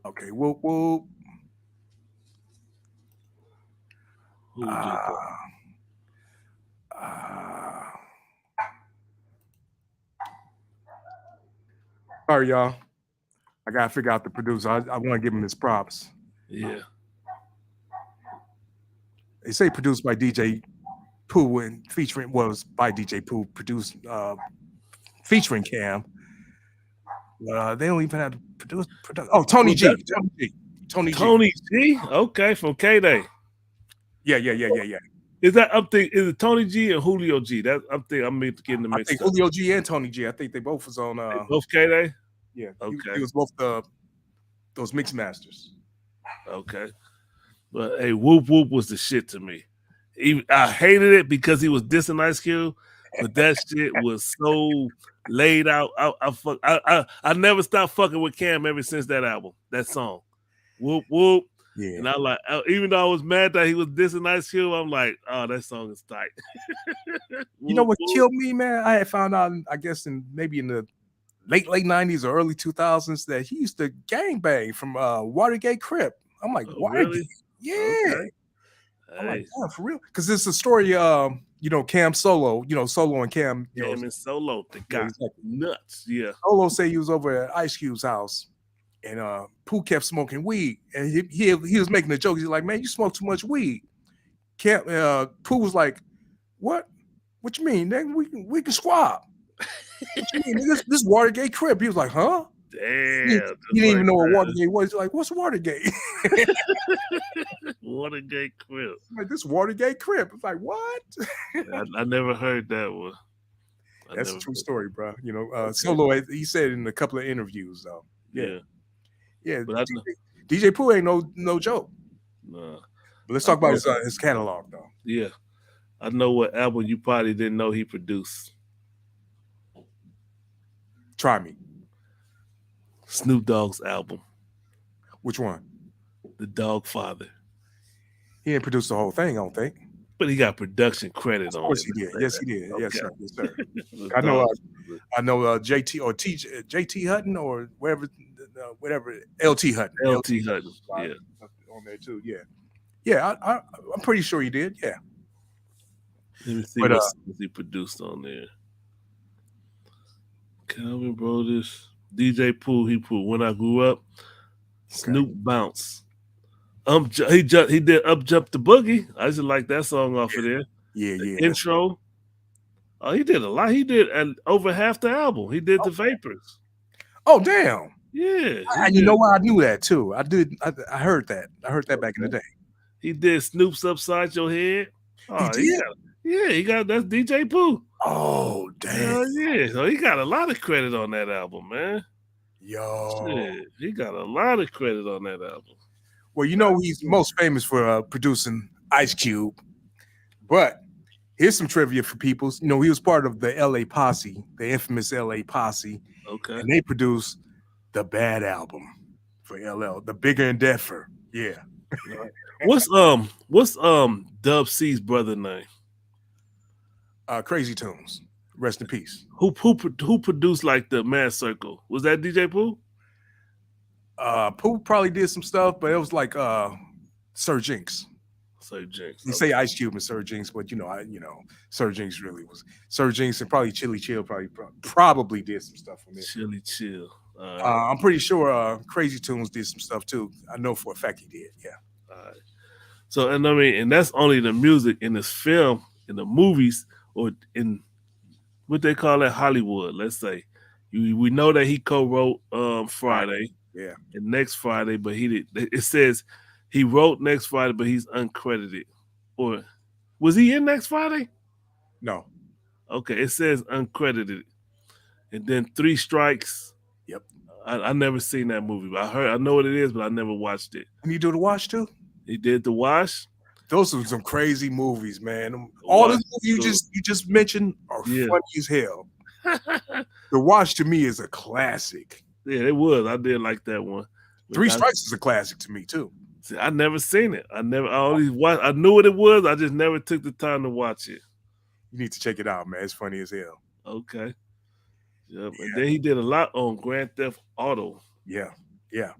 Okay, whoop whoop. Who did that? Sorry, y'all. I gotta figure out the producer. I want to give him his props. Yeah. They say produced by DJ Pooh and featuring was by DJ Pooh, produced featuring Cam. They don't even have to produce. Oh, Tony G. Tony G. Tony G. Okay, from K Day. Yeah. Is that up there? Is it Tony G and Julio G? That I'm thinking I'm getting the I mix think up. Julio G and Tony G. I think they both was on. Both K Day. Yeah. Okay. He was both those mix masters. Okay. But hey, Whoop Whoop was the shit to me. I hated it because he was dissing Ice Cube, but that shit was so laid out. I never stopped fucking with Cam ever since that album, that song. Whoop Whoop. Yeah. And I like, even though I was mad that he was dissing Ice Cube, I'm like, oh, that song is tight. You know what killed me, man? I had found out, I guess, maybe in the late 90s or early 2000s that he used to gangbang from Watergate Crip. I'm like, Watergate? Really? Yeah. Okay. I'm like, damn, for real? Because it's a story, Cam Solo, Solo and Cam. Cam and Solo, they got nuts. Yeah. Solo say he was over at Ice Cube's house, and Pooh kept smoking weed, and he was making a joke. He's like, man, you smoke too much weed. Pooh was like, what? What you mean? Nigga, we can squab. What you mean? This Watergate Crip. He was like, huh? Damn. He didn't even know what Watergate was. He's like, what's Watergate? Watergate Crip. Like, this Watergate Crip. It's like, what? I never heard that one. That's a true story, bro. Solo, he said in a couple of interviews, though. Yeah. But DJ Pooh ain't no joke. Nah. But let's talk about his catalog, though. Yeah. I know what album you probably didn't know he produced. Try me. Snoop Dogg's album. Which one? The Dog Father. He didn't produce the whole thing, I don't think. But he got production credit on it. Of course he did. Yes, he did. Okay. Yes, sir. I know JT or JT Hutton or whatever LT Hutton. LT Hutton. Yeah. On there too. Yeah. I'm pretty sure he did. Yeah. Let me see what he produced on there. Calvin Brothers, DJ Pooh, he put When I Grew Up, Snoop Bounce. He did Up Jump the Boogie. I just like that song off of there. Yeah. Intro. Oh, he did a lot. He did over half the album. He did the Vapors. Oh, damn. Yeah. And you know what? I knew that too. I did. I heard that. I heard that back in the day. He did Snoop's Upside Your Head. Oh, he did? He got that's DJ Pooh. Oh, damn. Yeah. So he got a lot of credit on that album, man. Yo. Shit, he got a lot of credit on that album. Well, he's most famous for producing Ice Cube. But here's some trivia for people. He was part of the LA Posse, the infamous LA Posse. Okay. And they produced the Bad Album for LL, the Bigger and Deffer. Yeah. What's Dub C's brother name? Crazy Tunes. Rest in peace. Who produced like the Mad Circle? Was that DJ Pooh? Pooh probably did some stuff, but it was like Sir Jinx. Sir Jinx. You say Ice Cube and Sir Jinx, but Sir Jinx really was Sir Jinx, and probably Chili Chill probably did some stuff on this. Chili Chill. I'm pretty sure Crazy Tunes did some stuff too. I know for a fact he did. Yeah. All right. So and that's only the music in this film, in the movies, or in what they call it Hollywood. Let's say we know that he co-wrote Friday. Yeah. and Next Friday, but he did. It says he wrote Next Friday, but he's uncredited. Or was he in Next Friday? No. Okay, it says uncredited, and then Three Strikes. Yep. I never seen that movie, but I know what it is, but I never watched it. And you do the watch too? He did The Wash. Those are some crazy movies, man. All the Wash movies you good. just mentioned are Yeah. funny as hell. The Watch to me is a classic. Yeah, it was. I did like that one. Three Strikes is a classic to me too. See, I never seen it. I only watched. I knew what it was. I just never took the time to watch it. You need to check it out, man. It's funny as hell. Okay. Yep. Yeah. And then he did a lot on Grand Theft Auto. Yeah, yeah.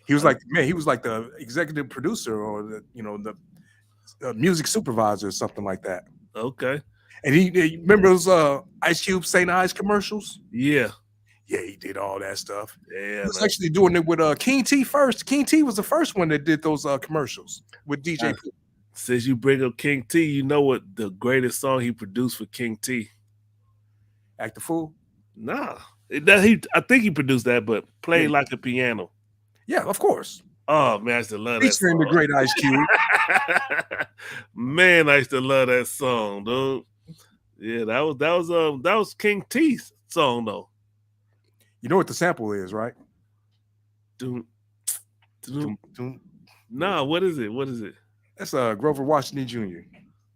He was like, man, he was like the executive producer or the music supervisor or something like that. Okay. And he remember those Ice Cube St. Ives commercials? Yeah. Yeah, he did all that stuff. Yeah. He was actually doing it with King T first. King T was the first one that did those commercials with DJ Pooh. Since you bring up King T, you know what the greatest song he produced for King T? Act the Fool? Nah. I think he produced that, but Play Like a Piano. Yeah, of course. Oh man, I used to love that Featuring song. the great Ice Cube. Man, I used to love that song, dude. Yeah, that was King T's song though. You know what the sample is, right? Doom, doom. Doom. Nah, what is it? What is it? That's Grover Washington Jr.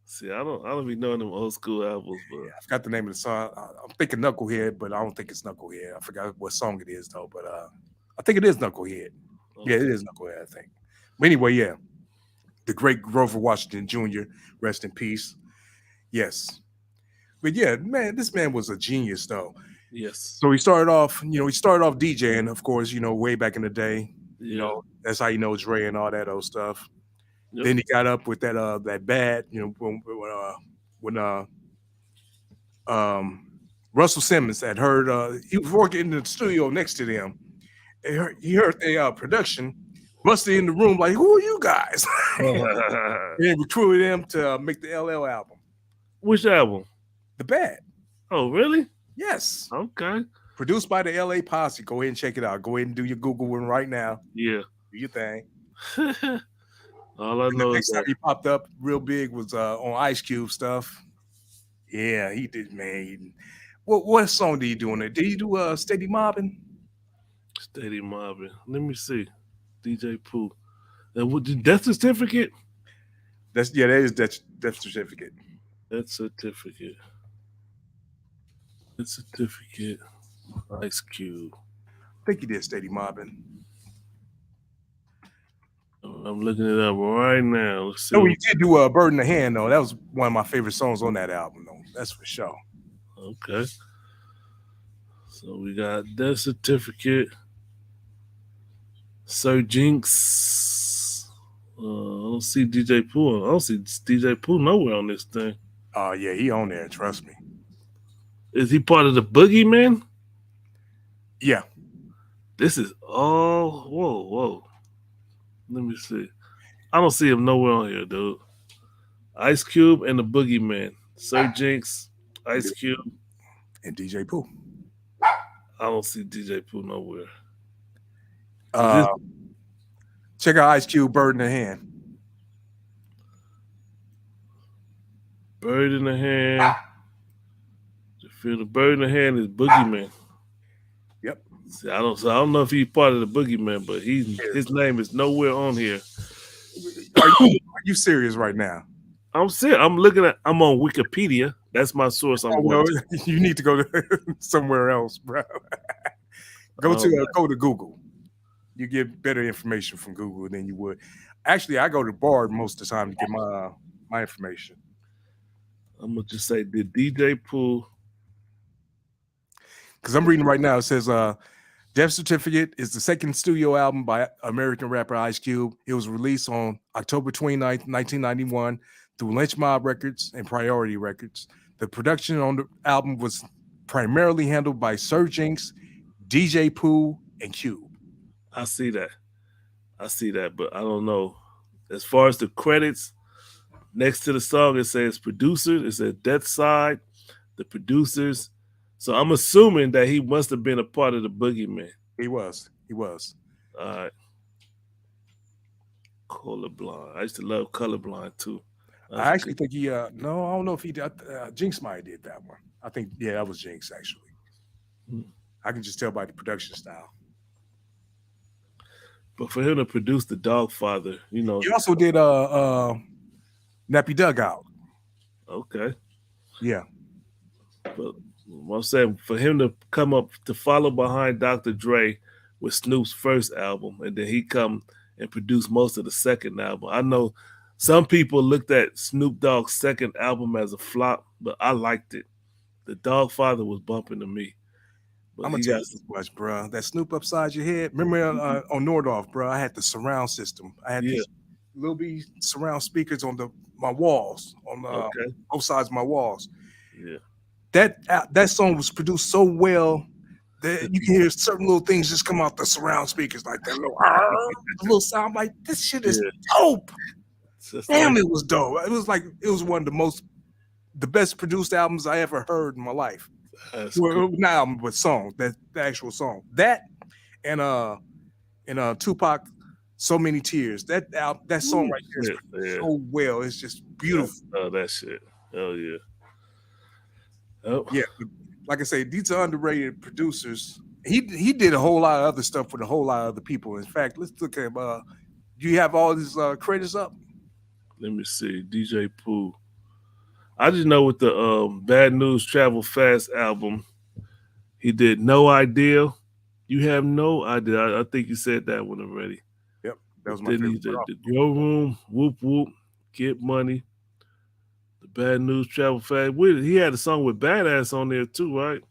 See, I don't be knowing them old school albums, but I forgot the name of the song. I'm thinking Knucklehead, but I don't think it's Knucklehead. I forgot what song it is though, but I think it is Knucklehead. Okay. Yeah, it is Knucklehead, I think. But anyway, yeah. The great Grover Washington Jr., rest in peace. Yes. But yeah, man, this man was a genius though. Yes. So he started off DJing, of course, way back in the day. Yeah. That's how you know Dre and all that old stuff. Yep. Then he got up with that bad, when Russell Simmons had heard he was working in the studio next to them. He heard the production, busted in the room like, "Who are you guys?" And recruited them to make the LL album. Which album? The Bad. Oh, really? Yes. Okay. Produced by the LA Posse. Go ahead and check it out. Go ahead and do your Google one right now. Yeah. Do your thing. All I know the is next time he popped up real big was on Ice Cube stuff. Yeah, he did, man. What song did he do on it? Did he do Steady Mobbing? Steady Mobbing. Let me see. DJ Pooh. And what the death certificate? That is death certificate. Death certificate. Death certificate. Ice Cube. I think he did Steady Mobbing. I'm looking it up right now. Let's see. No, he did do Bird in the Hand, though. That was one of my favorite songs on that album, though. That's for sure. Okay. So we got Death Certificate. Sir Jinx. I don't see DJ Pooh. I don't see DJ Pooh nowhere on this thing. Oh, yeah, he on there. Trust me. Is he part of the Boogeyman? Yeah. This is whoa. Let me see. I don't see him nowhere on here, dude. Ice Cube and the Boogeyman. Sir Jinx, Ice Cube, and DJ Pooh. I don't see DJ Pooh nowhere. Check out Ice Cube, Bird in the Hand. Bird in the Hand. You feel the Bird in the Hand is Boogeyman. Yep. See, I don't know if he's part of the Boogeyman, but his name is nowhere on here. Are you serious right now? I'm serious. I'm on Wikipedia. That's my source. No, you need to go to somewhere else, bro. Go to Google. You get better information from Google than you would. Actually, I go to Bard most of the time to get my information. I'm gonna just say, did DJ Pooh? Because I'm reading right now. It says, Death Certificate is the second studio album by American rapper Ice Cube. It was released on October 29th, 1991 through Lynch Mob Records and Priority Records. The production on the album was primarily handled by Sir Jinx, DJ Pooh, and Cube. I see that, but I don't know. As far as the credits, next to the song, it says producers. It says Death Side, the producers. So I'm assuming that he must have been a part of the Boogeyman. He was. All right, colorblind. I used to love colorblind too. That was I a actually good. think he no, I don't know if he did. Jinx might have did that one. I think yeah, that was Jinx actually. Hmm. I can just tell by the production style. But for him to produce the Dogfather, He also did Nappy Dugout. okay. Yeah. But I'm saying for him to come up to follow behind Dr. Dre with Snoop's first album, and then he come and produce most of the second album. I know some people looked at Snoop Dogg's second album as a flop, but I liked it. The Dogfather was bumping to me, but I'm gonna he tell got you this much, bro. That Snoop upside your head. Remember on Nordorf, bro? I had the surround system. I had yeah, these little B surround speakers on my walls, on okay, both sides of my walls. yeah, That song was produced so well that you can hear certain little things just come out the surround speakers, like that little little sound. Like this shit is yeah. dope. Just Damn, like it was dope. It was one of the best produced albums I ever heard in my life. that's cool. Well, not album, but song. That the actual song. That and Tupac, So Many Tears. That song Ooh, right there is shit, produced yeah, so well. It's just I beautiful. love that shit. Oh yeah. Oh, Yeah, but like I say, these are underrated producers. He did a whole lot of other stuff with a whole lot of other people. In fact, let's look at do you have all these credits up? let me see. DJ Pooh. I just know with the Bad News Travel Fast album, he did No Idea. You have no idea. I think you said that one already. Yep, that But was my then favorite he one. did the Grow Room, Whoop Whoop, Get Money, the Bad News Travel Fast. He had a song with Badass on there too, right?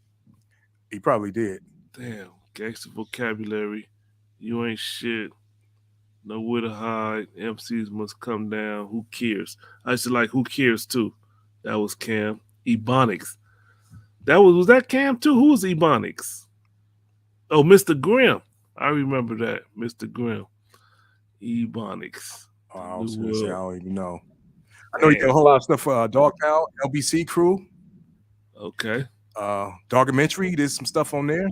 He probably did. Damn, Gangster Vocabulary, You Ain't Shit, Nowhere to Hide, MCs Must Come Down, Who Cares? I used to like Who Cares too. That was Cam. Ebonics. Was that Cam too? Who was Ebonics? Oh, Mr. Grimm. I remember that. Mr. Grimm. Ebonics. Oh, The I New was gonna say I World. don't even know. I know he did Damn. a whole lot of stuff for Dogtown, LBC Crew, Okay. Documentary. He did some stuff on there.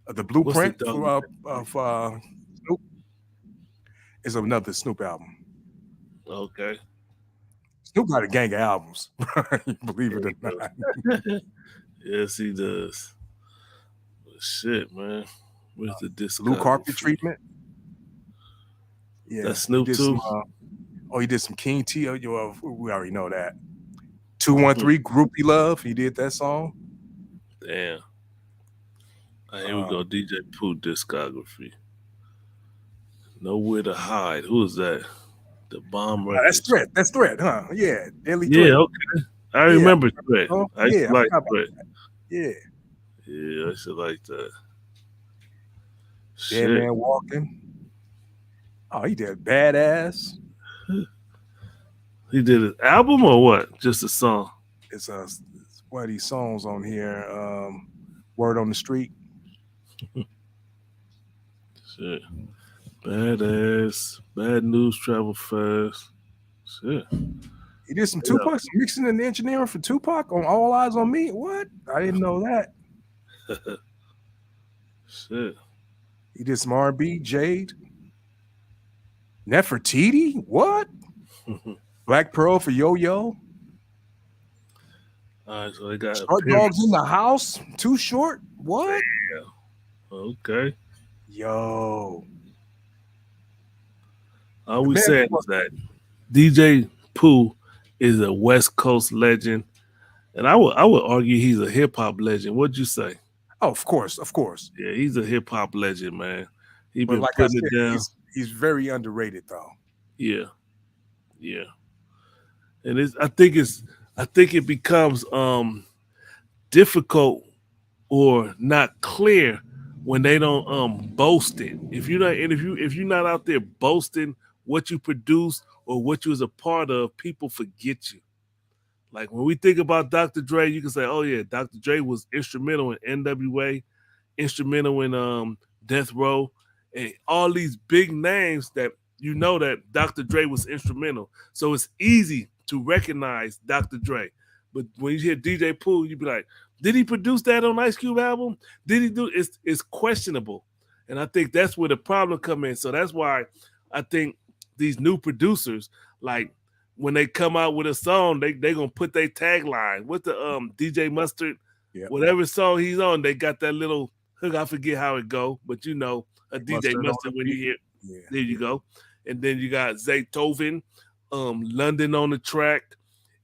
The What's the Blueprint dog? for Snoop is another Snoop album. Okay. Snoop got a gang of albums, believe it or not. Yes, he does. But shit, man. Where's the Blue Carpet discography? Treatment. Yeah, That's he Snoop did some. too. He did some King T. We already know that. 213 Groupie Love. He did that song. Damn. Here we Uh, go. DJ Pooh discography. Nowhere to Hide. Who is that? The Bomb that's Records. Threat. That's Threat, huh? Yeah, Deadly Yeah, Threat. okay. I Yeah, remember Threat. oh I used yeah, to I like forgot about Threat. that. Yeah, Yeah, I used to like that. Dead Shit. Man Walking. Oh, he did Badass. He did an album or what? Just a song. It's one of these songs on here. Word on the Street. Shit. Badass. Bad News Travel Fast. Shit. He did some Yeah. Tupac, some mixing and engineering for Tupac on All Eyes on Me. What? I didn't know that. Shit. He did some R&B, Jade. Nefertiti? What? Black Pearl for Yo Yo. All right, so they got Short Dogs in appearance. the House. Too Short? What? Okay. Yo. All The we man, saying is that DJ Pooh is a West Coast legend, and I would argue he's a hip hop legend. What'd you say? oh, of course, of course. Yeah, he's a hip hop legend, man. He But been like I putting it said, down. he's very underrated though. Yeah, yeah. And I think it becomes difficult or not clear when they don't boast it. If you're not out there boasting what you produce or what you was a part of, people forget you. Like when we think about Dr. Dre, you can say, "Oh yeah, Dr. Dre was instrumental in NWA, instrumental in Death Row, and all these big names that you know that Dr. Dre was instrumental." So it's easy to recognize Dr. Dre. But when you hear DJ Pooh, you be like, "Did he produce that on Ice Cube album? Did he do?" It's questionable, And I think that's where the problem come in. So that's why I think these new producers, like when they come out with a song, they gonna put their tagline. What the DJ Mustard, Yeah. whatever song he's on, they got that little hook. I forget how it go, but you know, a DJ Mustard on Mustard the when you beat. hear, Yeah. there you go. And then you got Zaytoven, London on the track.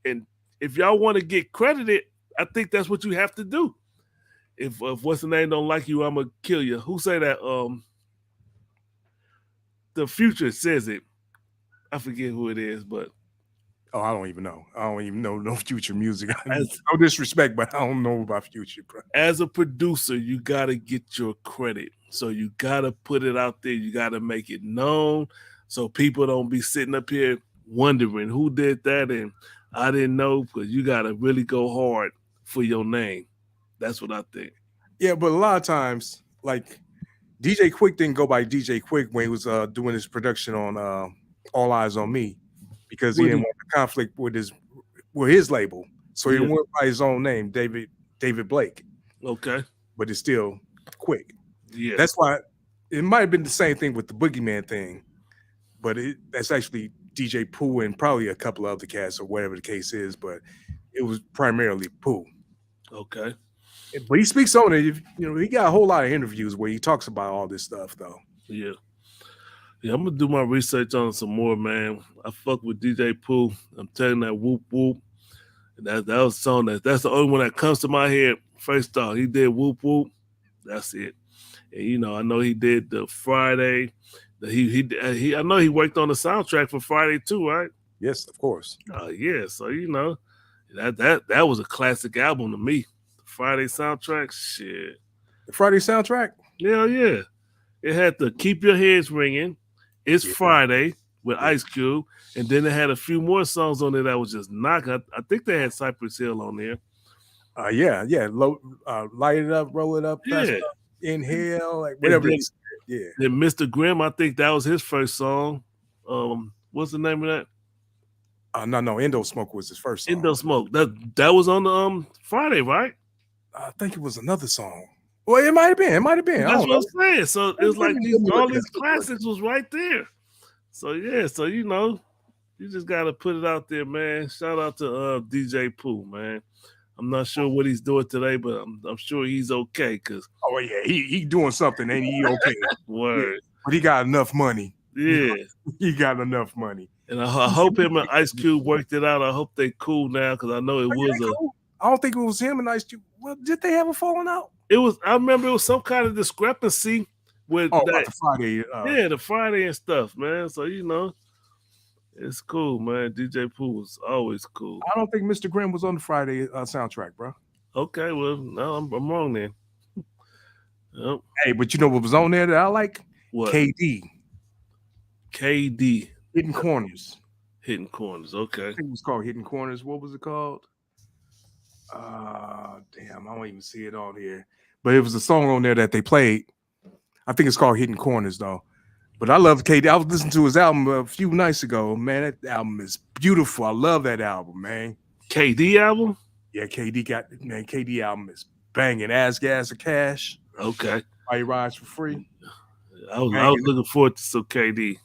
And if y'all want to get credited, I think that's what you have to do. If what's the name don't like you, I'm gonna kill you. Who say that? The Future says it. I forget who it is, but Oh, I don't even know. I don't even know no Future music. as No disrespect, but I don't know about Future, bro. as a producer, you gotta get your credit. So you gotta put it out there. You gotta make it known, so people don't be sitting up here wondering who did that, and I didn't know. Because you gotta really go hard for your name. That's what I think. Yeah, but a lot of times, like DJ Quick didn't go by DJ Quick when he was doing his production on All Eyes on Me because he What didn't he- want the conflict with his label. So he Yeah. went by his own name, David Blake, Okay. but it's still Quick. Yeah. That's why it might have been the same thing with the Boogeyman thing, but that's actually DJ Pooh and probably a couple of other cats or whatever the case is, but it was primarily Pooh. Okay. But he speaks on it. You know, he got a whole lot of interviews where he talks about all this stuff, though. Yeah. Yeah, I'm gonna do my research on it some more, man. I fuck with DJ Pooh. I'm telling that whoop whoop. That was a song that's the only one that comes to my head. First off, he did whoop whoop. That's it. And you know, I know he did the Friday. I know he worked on the soundtrack for Friday too, right? Yes, of course. Yeah. So you know, that was a classic album to me. The Friday soundtrack, shit. The Friday soundtrack. Hell yeah. It had to Keep Your Heads Ringing. It's Yeah. Friday with Ice Cube. And then they had a few more songs on there that was just knocking. I think they had Cypress Hill on there. Yeah. Light it up, roll it up, fast Yeah. up, inhale, like whatever. then- It is. Yeah. Then Mr. Grimm, I think that was his first song. What's the name of that? No. Endo Smoke was his first song. Indo Smoke. That was on the Friday, right? I think it was another song. Well, it might have been. I That's don't what know. I'm saying. So it was like Let me look all it these up. classics was right there. So yeah, so you know, you just gotta put it out there, man. Shout out to DJ Pooh, man. I'm not sure what he's doing today, but I'm sure he's okay. Cause Oh yeah, he doing something, ain't he? Okay, word, but he got enough money. yeah. He got enough money. And I hope him and Ice Cube worked it out. I hope they cool now, because I know it was a. Cool. I don't think it was him and Ice Cube. Well, did they have a falling out? It was. I remember it was some kind of discrepancy with Oh, about that. the Friday. Yeah, the Friday and stuff, man. So you know, it's cool, man. DJ Pooh was always cool. I don't think Mr. Grimm was on the Friday soundtrack, bro. Okay, well, no, I'm wrong then. Yep. Hey, but you know what was on there that I like? What? KD. KD Hidden Corners. hitting corners. Okay. I think it was called Hidden Corners. What was it called? Damn, I don't even see it on here. But it was a song on there that they played. I think it's called Hidden Corners, though. But I love KD. I was listening to his album a few nights ago. Man, that album is beautiful. I love that album, man. KD album. Yeah, KD album is banging. Ass, Gas, or Cash. Okay. Why you rides for free? I was looking forward to some KD,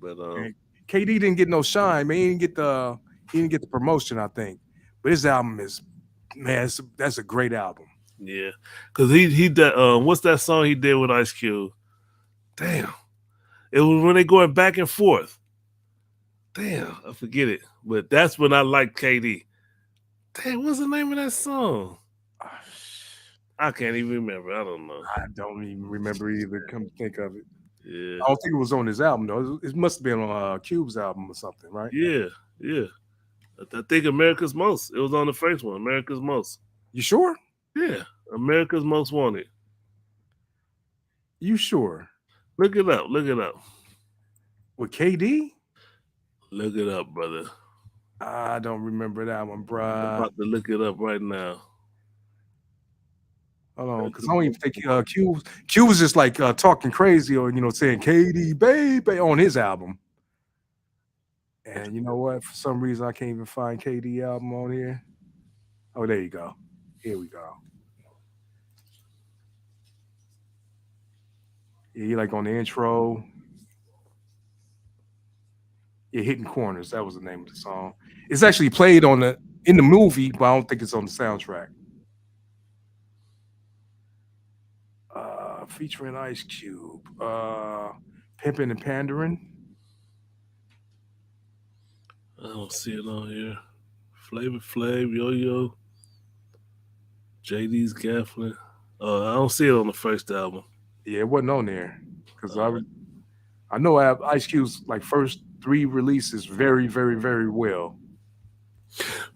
but KD didn't get no shine, man. He didn't get the promotion, I think. But his album is, man, that's a great album. yeah, because he did. What's that song he did with Ice Cube? Damn, it was when they going back and forth. Damn, I forget it, but that's when I liked KD. Damn, what's the name of that song? I can't even remember. I don't know. I don't even remember either. Come to think of it, Yeah, I don't think it was on his album though. It must have been on Cube's album or something, right? yeah. I think America's Most. It was on the first one. America's Most. You sure? Yeah, America's Most Wanted. You sure? Look it up. Look it up. With KD? Look it up, brother. I don't remember that one, I'm bruh. about to look it up right now. Hold on, because I don't even think Q was just like talking crazy or saying KD baby on his album. And you know what? For some reason, I can't even find KD album on here. Oh, there you go. Here we go. Yeah, he like on the intro. Yeah, Hitting Corners. That was the name of the song. It's actually played on the in the movie, but I don't think it's on the soundtrack. Featuring Ice Cube. Pimpin' and Pandering. I don't see it on here. Flavor Flav, Yo Yo, JD's Gaffling. I don't see it on the first album. Yeah, it wasn't on there. Because Uh, I know I have Ice Cube's like first three releases very, very, very well.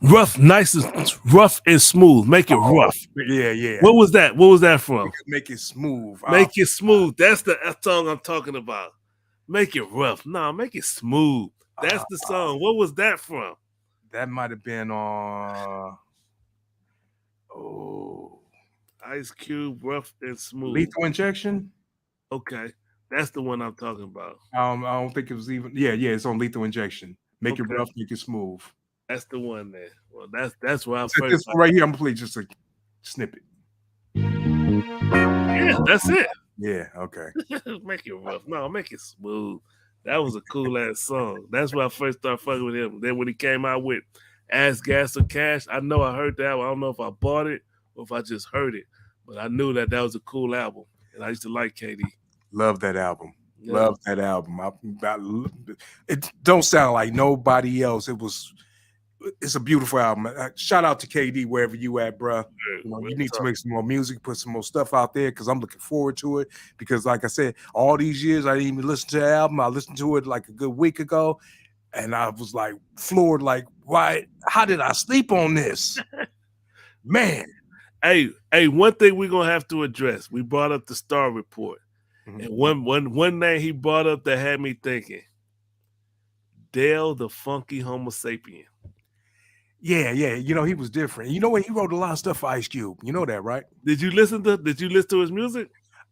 rough, nice, and rough and smooth. Make it Oh, rough. yeah, yeah. What was that? What was that from? Make it smooth. Make it smooth. That's the song I'm talking about. Make it rough. No, make it smooth. That's the song. What was that from? That might have been on oh Ice Cube, rough and smooth. Lethal Injection. Okay, that's the one I'm talking about. I don't think it was even. Yeah, it's on Lethal Injection. Make it Okay. rough, make it smooth. That's the one there. Well, that's where I So first. this one right here, I'm gonna play just a snippet. Yeah, that's it. Yeah, okay. Make it rough. No, make it smooth. That was a cool ass song. That's where I first started fucking with him. Then when he came out with Ass Gas or Cash, I know I heard that. I don't know if I bought it or if I just heard it, but I knew that was a cool album, and I used to like KD. Love that album. Yeah. Love that album. It don't sound like nobody else. It's a beautiful album. Shout out to KD wherever you at, bruh. You need to make some more music, put some more stuff out there because I'm looking forward to it. Because, like I said, all these years I didn't even listen to the album. I listened to it like a good week ago, and I was like floored. Like, why? How did I sleep on this? Man. Hey, one thing we're gonna have to address. We brought up the Star Report, and one name he brought up that had me thinking. Dale the Funky Homo Sapien. Yeah. You know, he was different. You know what? He wrote a lot of stuff for Ice Cube. You know that, right? Did you listen to his music?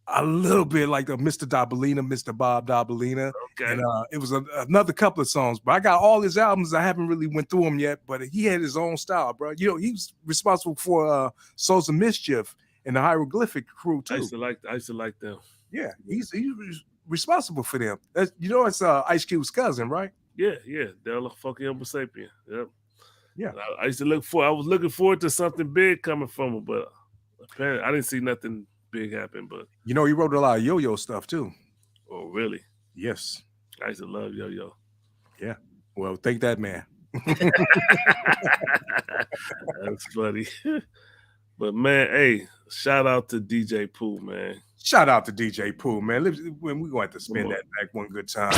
A little bit like the Mr. Dabalina, Mr. Bob Dabalina. Okay. And it was another couple of songs, but I got all his albums. I haven't really went through them yet, but he had his own style, bro. You know, he was responsible for Souls of Mischief and the Hieroglyphic crew too. I used to like them. Yeah, he's responsible for them. That's, you know, it's Ice Cube's cousin, right? Yeah. Dale the Funky Homo Sapien. Yep. Yeah. I was looking forward to something big coming from him, but apparently I didn't see nothing big happen. But you know, he wrote a lot of Yo-Yo stuff too. Oh, really? Yes. I used to love Yo-Yo. Yeah. Well, thank that man. That's funny. But man, hey, shout out to DJ Pooh, man. Shout out to DJ Pooh, man. When we going to spin that back one good time.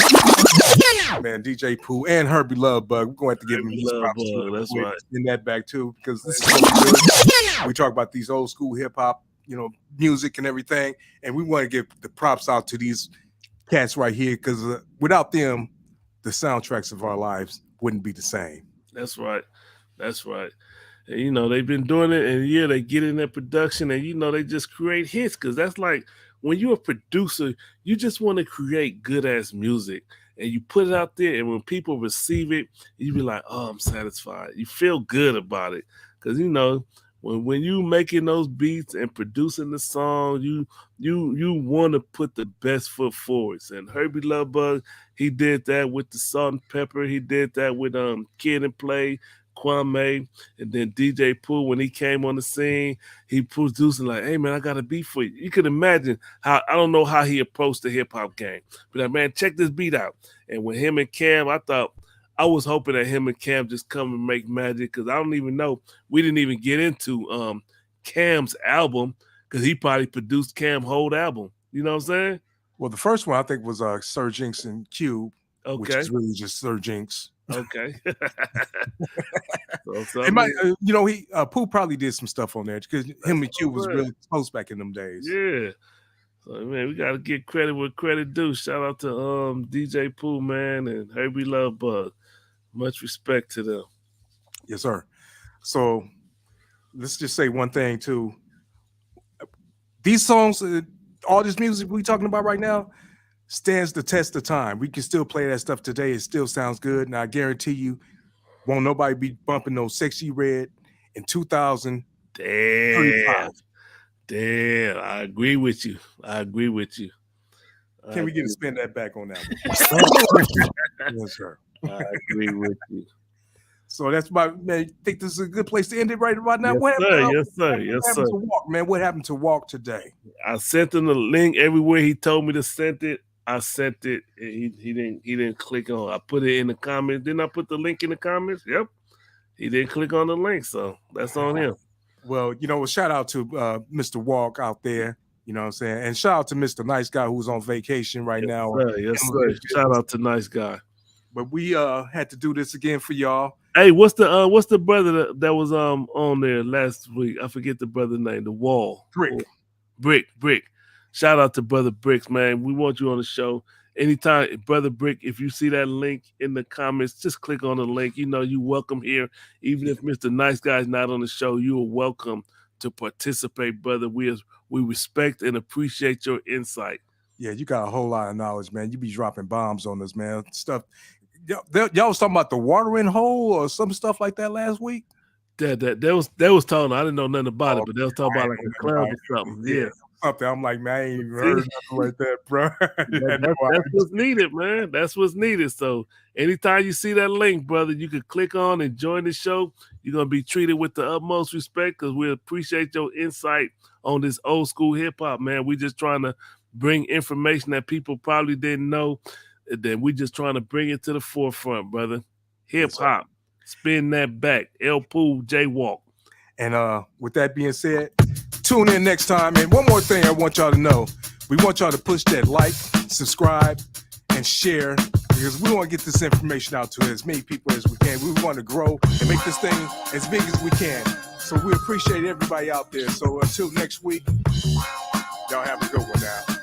Man, DJ Pooh and Hurby Lovebug. We're going to give him his props too. That's right. Spin that back too, because this is what we do. We talk about these old school hip hop, you know, music and everything, and we want to give the props out to these cats right here, because without them, the soundtracks of our lives wouldn't be the same. That's right. And, you know, they've been doing it, and yeah, they get in their production, and you know, they just create hits, because that's like when you're a producer, you just want to create good ass music, and you put it out there, and when people receive it, you be like, oh, I'm satisfied. You feel good about it, because you know, when you making those beats and producing the song, you want to put the best foot forward. And Hurby Lovebug, he did that with the Salt and Pepper. He did that with Kid and Play, Kwame, and then DJ Pooh. When he came on the scene, he producing like, hey man, I got a beat for you. You can imagine how, I don't know how he approached the hip hop game, but like, man, check this beat out. And with him and Cam, I was hoping that him and Cam just come and make magic, because I don't even know. We didn't even get into Cam's album, because he probably produced Cam's whole album. You know what I'm saying? Well, the first one I think was Sir Jinx and Cube, which is really just Sir Jinx. Okay. You know, Pooh probably did some stuff on there, because him and Cube was really close back in them days. Yeah. So man, we gotta get credit where credit due. Shout out to DJ Pooh, man, and Hurby Lovebug. Much respect to them. Yes, sir. So let's just say one thing too. These songs, all this music we talking about right now, stands the test of time. We can still play that stuff today. It still sounds good. And I guarantee you, won't nobody be bumping no Sexy Red in 2000. Damn. I agree with you. Can we get a spin that back on that one? Yes, sir. I agree with you. So that's my man. I think this is a good place to end it right about now. Yes, What sir. happened? Yes, sir. What Yes, happened sir. to Walk, man? What happened to Walk today? I sent him the link everywhere he told me to send it. I sent it. And he didn't click on. I put it in the comments. Didn't I put the link in the comments? Yep. He didn't click on the link, so that's on him. Well, shout out to Mr. Walk out there. You know what I'm saying? And shout out to Mr. Nice Guy who's on vacation right now. Sir. Yes, sir. Shout out to Nice Guy. But we had to do this again for y'all. Hey, what's the brother that was on there last week? I forget the brother's name. The Wall. Brick. Shout out to Brother Bricks, man. We want you on the show. Anytime, Brother Brick, if you see that link in the comments, just click on the link. You're welcome here. Even if Mr. Nice Guy is not on the show, you are welcome to participate, brother. We respect and appreciate your insight. Yeah, you got a whole lot of knowledge, man. You be dropping bombs on us, man. Stuff. Y'all was talking about the watering hole or some stuff like that last week. That was talking. I didn't know nothing about it, but they was talking about like a cloud or something. Yeah. Something. I'm like, man, I ain't even heard nothing like that, bro. That's what's needed, man. That's what's needed. So anytime you see that link, brother, you can click on and join the show. You're gonna be treated with the utmost respect because we appreciate your insight on this old school hip hop, man. We just trying to bring information that people probably didn't know. That we just trying to bring it to the forefront, brother. Hip hop, spin that back. Pooh, Jaywalk. And with that being said, tune in next time. And one more thing I want y'all to know. We want y'all to push that like, subscribe, and share because we want to get this information out to as many people as we can. We want to grow and make this thing as big as we can. So we appreciate everybody out there. So until next week, y'all have a good one now.